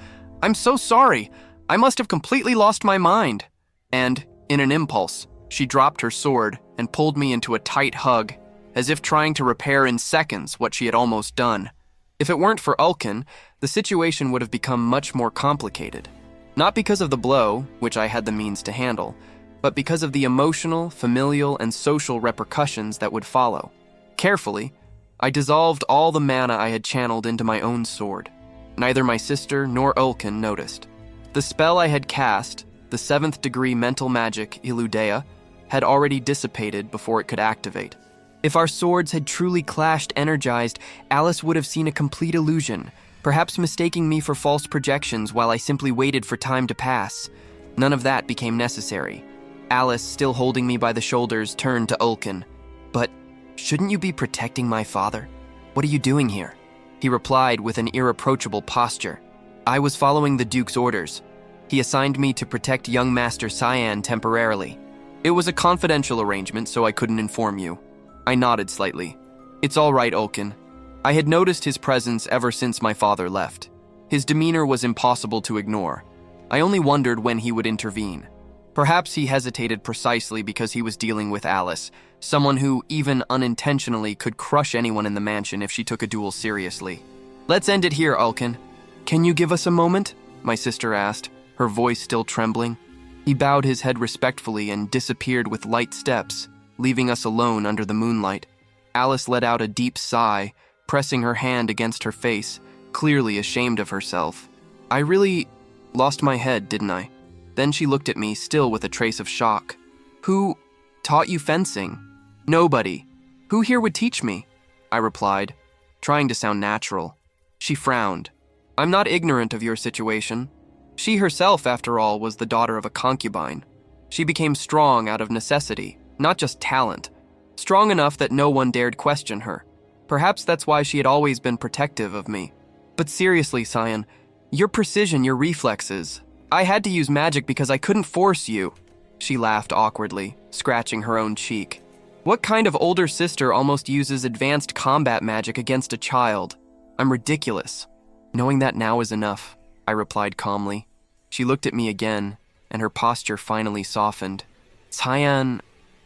I'm so sorry. I must have completely lost my mind. And, in an impulse, she dropped her sword and pulled me into a tight hug, as if trying to repair in seconds what she had almost done. If it weren't for Ulkin, the situation would have become much more complicated. Not because of the blow, which I had the means to handle, but because of the emotional, familial, and social repercussions that would follow. Carefully, I dissolved all the mana I had channeled into my own sword. Neither my sister nor Ulkin noticed. The spell I had cast, the 7th degree mental magic, Illudea, had already dissipated before it could activate. If our swords had truly clashed energized, Alice would have seen a complete illusion, perhaps mistaking me for false projections while I simply waited for time to pass. None of that became necessary. Alice, still holding me by the shoulders, turned to Ulkin. But shouldn't you be protecting my father? What are you doing here? He replied with an irreproachable posture. I was following the Duke's orders. He assigned me to protect young Master Cyan temporarily. It was a confidential arrangement, so I couldn't inform you. I nodded slightly. It's all right, Ulkin. I had noticed his presence ever since my father left. His demeanor was impossible to ignore. I only wondered when he would intervene. Perhaps he hesitated precisely because he was dealing with Alice, someone who, even unintentionally, could crush anyone in the mansion if she took a duel seriously. Let's end it here, Ulkin. Can you give us a moment? My sister asked, her voice still trembling. He bowed his head respectfully and disappeared with light steps, leaving us alone under the moonlight. Alice let out a deep sigh, pressing her hand against her face, clearly ashamed of herself. I really lost my head, didn't I? Then she looked at me, still with a trace of shock. Who taught you fencing? Nobody. Who here would teach me? I replied, trying to sound natural. She frowned. I'm not ignorant of your situation. She herself, after all, was the daughter of a concubine. She became strong out of necessity, not just talent. Strong enough that no one dared question her. Perhaps that's why she had always been protective of me. But seriously, Cyan, your precision, your reflexes. I had to use magic because I couldn't force you. She laughed awkwardly, scratching her own cheek. What kind of older sister almost uses advanced combat magic against a child? I'm ridiculous. Knowing that now is enough, I replied calmly. She looked at me again, and her posture finally softened. Cyan,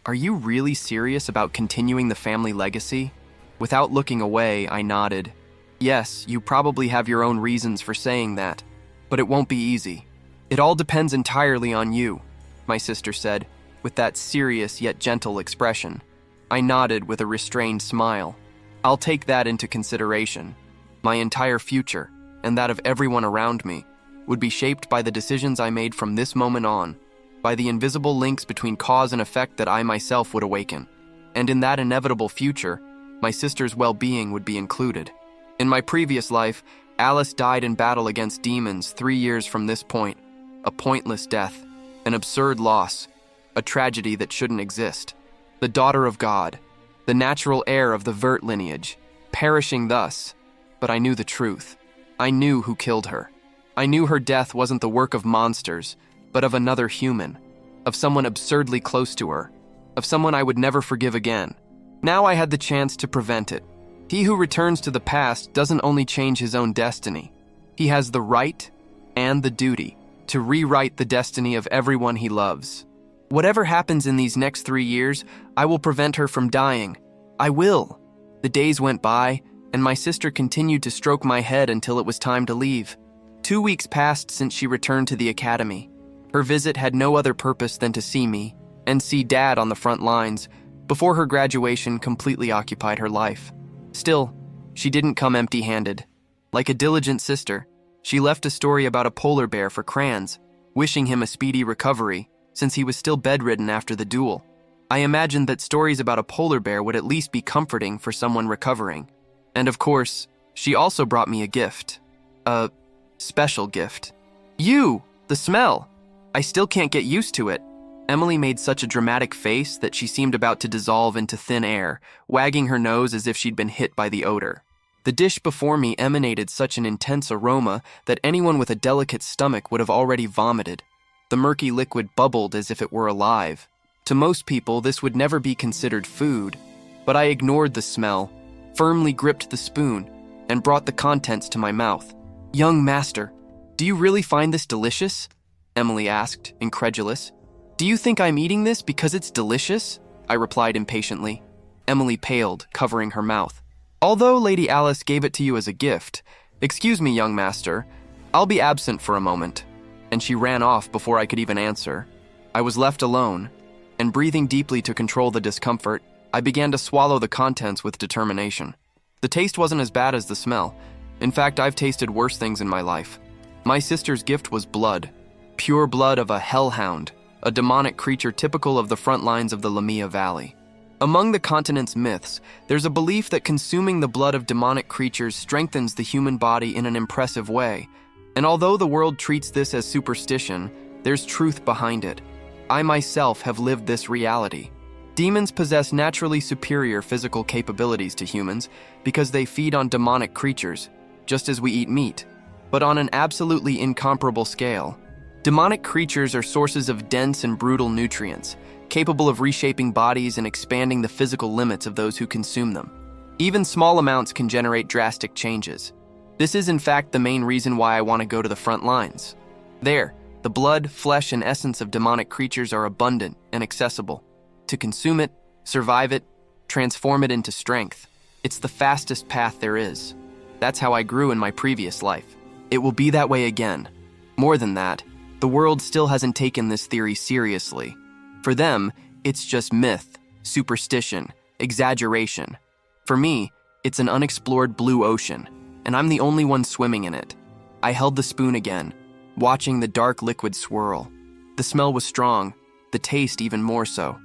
are you really serious about continuing the family legacy? Without looking away, I nodded. Yes, you probably have your own reasons for saying that, but it won't be easy. It all depends entirely on you, my sister said, with that serious yet gentle expression. I nodded with a restrained smile. I'll take that into consideration. My entire future, and that of everyone around me, would be shaped by the decisions I made from this moment on, by the invisible links between cause and effect that I myself would awaken. And in that inevitable future, my sister's well-being would be included. In my previous life, Alice died in battle against demons 3 years from this point. A pointless death, an absurd loss, a tragedy that shouldn't exist. The daughter of God, the natural heir of the Vert lineage, perishing thus. But I knew the truth. I knew who killed her. I knew her death wasn't the work of monsters, but of another human, of someone absurdly close to her, of someone I would never forgive again. Now I had the chance to prevent it. He who returns to the past doesn't only change his own destiny. He has the right and the duty to rewrite the destiny of everyone he loves. Whatever happens in these next 3 years, I will prevent her from dying. I will. The days went by, and my sister continued to stroke my head until it was time to leave. 2 weeks passed since she returned to the academy. Her visit had no other purpose than to see me, and see Dad on the front lines, before her graduation completely occupied her life. Still, she didn't come empty-handed. Like a diligent sister, she left a story about a polar bear for Kranz, wishing him a speedy recovery, since he was still bedridden after the duel. I imagined that stories about a polar bear would at least be comforting for someone recovering. And of course, she also brought me a gift. A special gift. You! The smell! I still can't get used to it. Emily made such a dramatic face that she seemed about to dissolve into thin air, wagging her nose as if she'd been hit by the odor. The dish before me emanated such an intense aroma that anyone with a delicate stomach would have already vomited. The murky liquid bubbled as if it were alive. To most people, this would never be considered food, but I ignored the smell, firmly gripped the spoon, and brought the contents to my mouth. "Young master, do you really find this delicious?" Emily asked, incredulous. "Do you think I'm eating this because it's delicious?" I replied impatiently. Emily paled, covering her mouth. "Although Lady Alice gave it to you as a gift, excuse me, young master, I'll be absent for a moment." And she ran off before I could even answer. I was left alone, and breathing deeply to control the discomfort, I began to swallow the contents with determination. The taste wasn't as bad as the smell. In fact, I've tasted worse things in my life. My sister's gift was blood. Pure blood of a hellhound, a demonic creature typical of the front lines of the Lamia Valley. Among the continent's myths, there's a belief that consuming the blood of demonic creatures strengthens the human body in an impressive way. And although the world treats this as superstition, there's truth behind it. I myself have lived this reality. Demons possess naturally superior physical capabilities to humans because they feed on demonic creatures, just as we eat meat, but on an absolutely incomparable scale. Demonic creatures are sources of dense and brutal nutrients, capable of reshaping bodies and expanding the physical limits of those who consume them. Even small amounts can generate drastic changes. This is in fact the main reason why I want to go to the front lines. There, the blood, flesh, and essence of demonic creatures are abundant and accessible. To consume it, survive it, transform it into strength, it's the fastest path there is. That's how I grew in my previous life. It will be that way again. More than that, the world still hasn't taken this theory seriously. For them, it's just myth, superstition, exaggeration. For me, it's an unexplored blue ocean, and I'm the only one swimming in it. I held the spoon again, watching the dark liquid swirl. The smell was strong, the taste even more so.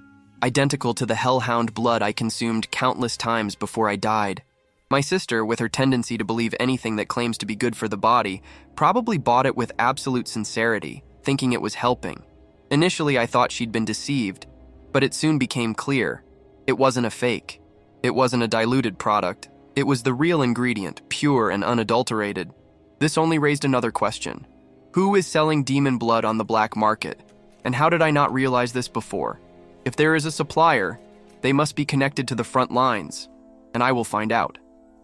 Identical to the hellhound blood I consumed countless times before I died. My sister, with her tendency to believe anything that claims to be good for the body, probably bought it with absolute sincerity, thinking it was helping. Initially, I thought she'd been deceived, but it soon became clear. It wasn't a fake. It wasn't a diluted product. It was the real ingredient, pure and unadulterated. This only raised another question. Who is selling demon blood on the black market? And how did I not realize this before? If there is a supplier, they must be connected to the front lines, and I will find out.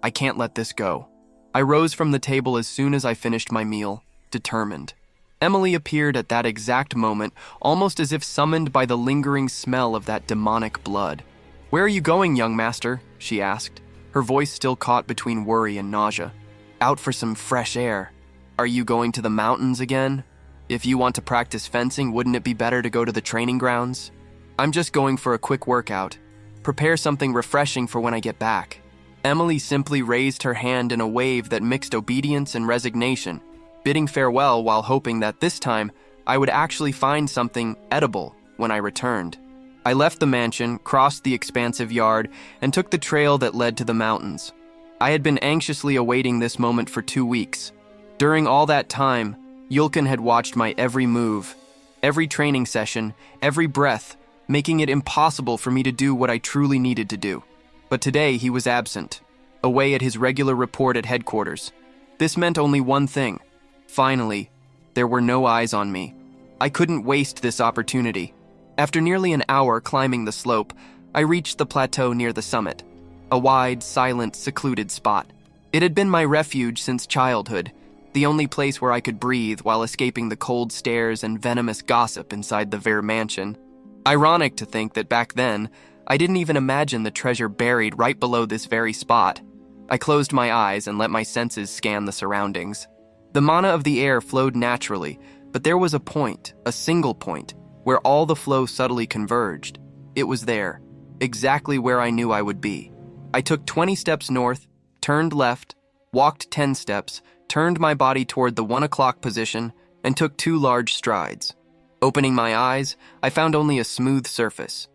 I can't let this go. I rose from the table as soon as I finished my meal, determined. Emily appeared at that exact moment, almost as if summoned by the lingering smell of that demonic blood. "Where are you going, young master?" she asked, her voice still caught between worry and nausea. "Out for some fresh air. Are you going to the mountains again? If you want to practice fencing, wouldn't it be better to go to the training grounds?" "I'm just going for a quick workout. Prepare something refreshing for when I get back." Emily simply raised her hand in a wave that mixed obedience and resignation, bidding farewell while hoping that this time I would actually find something edible when I returned. I left the mansion, crossed the expansive yard, and took the trail that led to the mountains. I had been anxiously awaiting this moment for 2 weeks. During all that time, Yulkin had watched my every move, every training session, every breath, making it impossible for me to do what I truly needed to do. But today he was absent, away at his regular report at headquarters. This meant only one thing. Finally, there were no eyes on me. I couldn't waste this opportunity. After nearly an hour climbing the slope, I reached the plateau near the summit, a wide, silent, secluded spot. It had been my refuge since childhood, the only place where I could breathe while escaping the cold stares and venomous gossip inside the Vert mansion. Ironic to think that back then, I didn't even imagine the treasure buried right below this very spot. I closed my eyes and let my senses scan the surroundings. The mana of the air flowed naturally, but there was a point, a single point, where all the flow subtly converged. It was there, exactly where I knew I would be. I took 20 steps north, turned left, walked 10 steps, turned my body toward the 1 o'clock position, and took 2 large strides. Opening my eyes, I found only a smooth surface.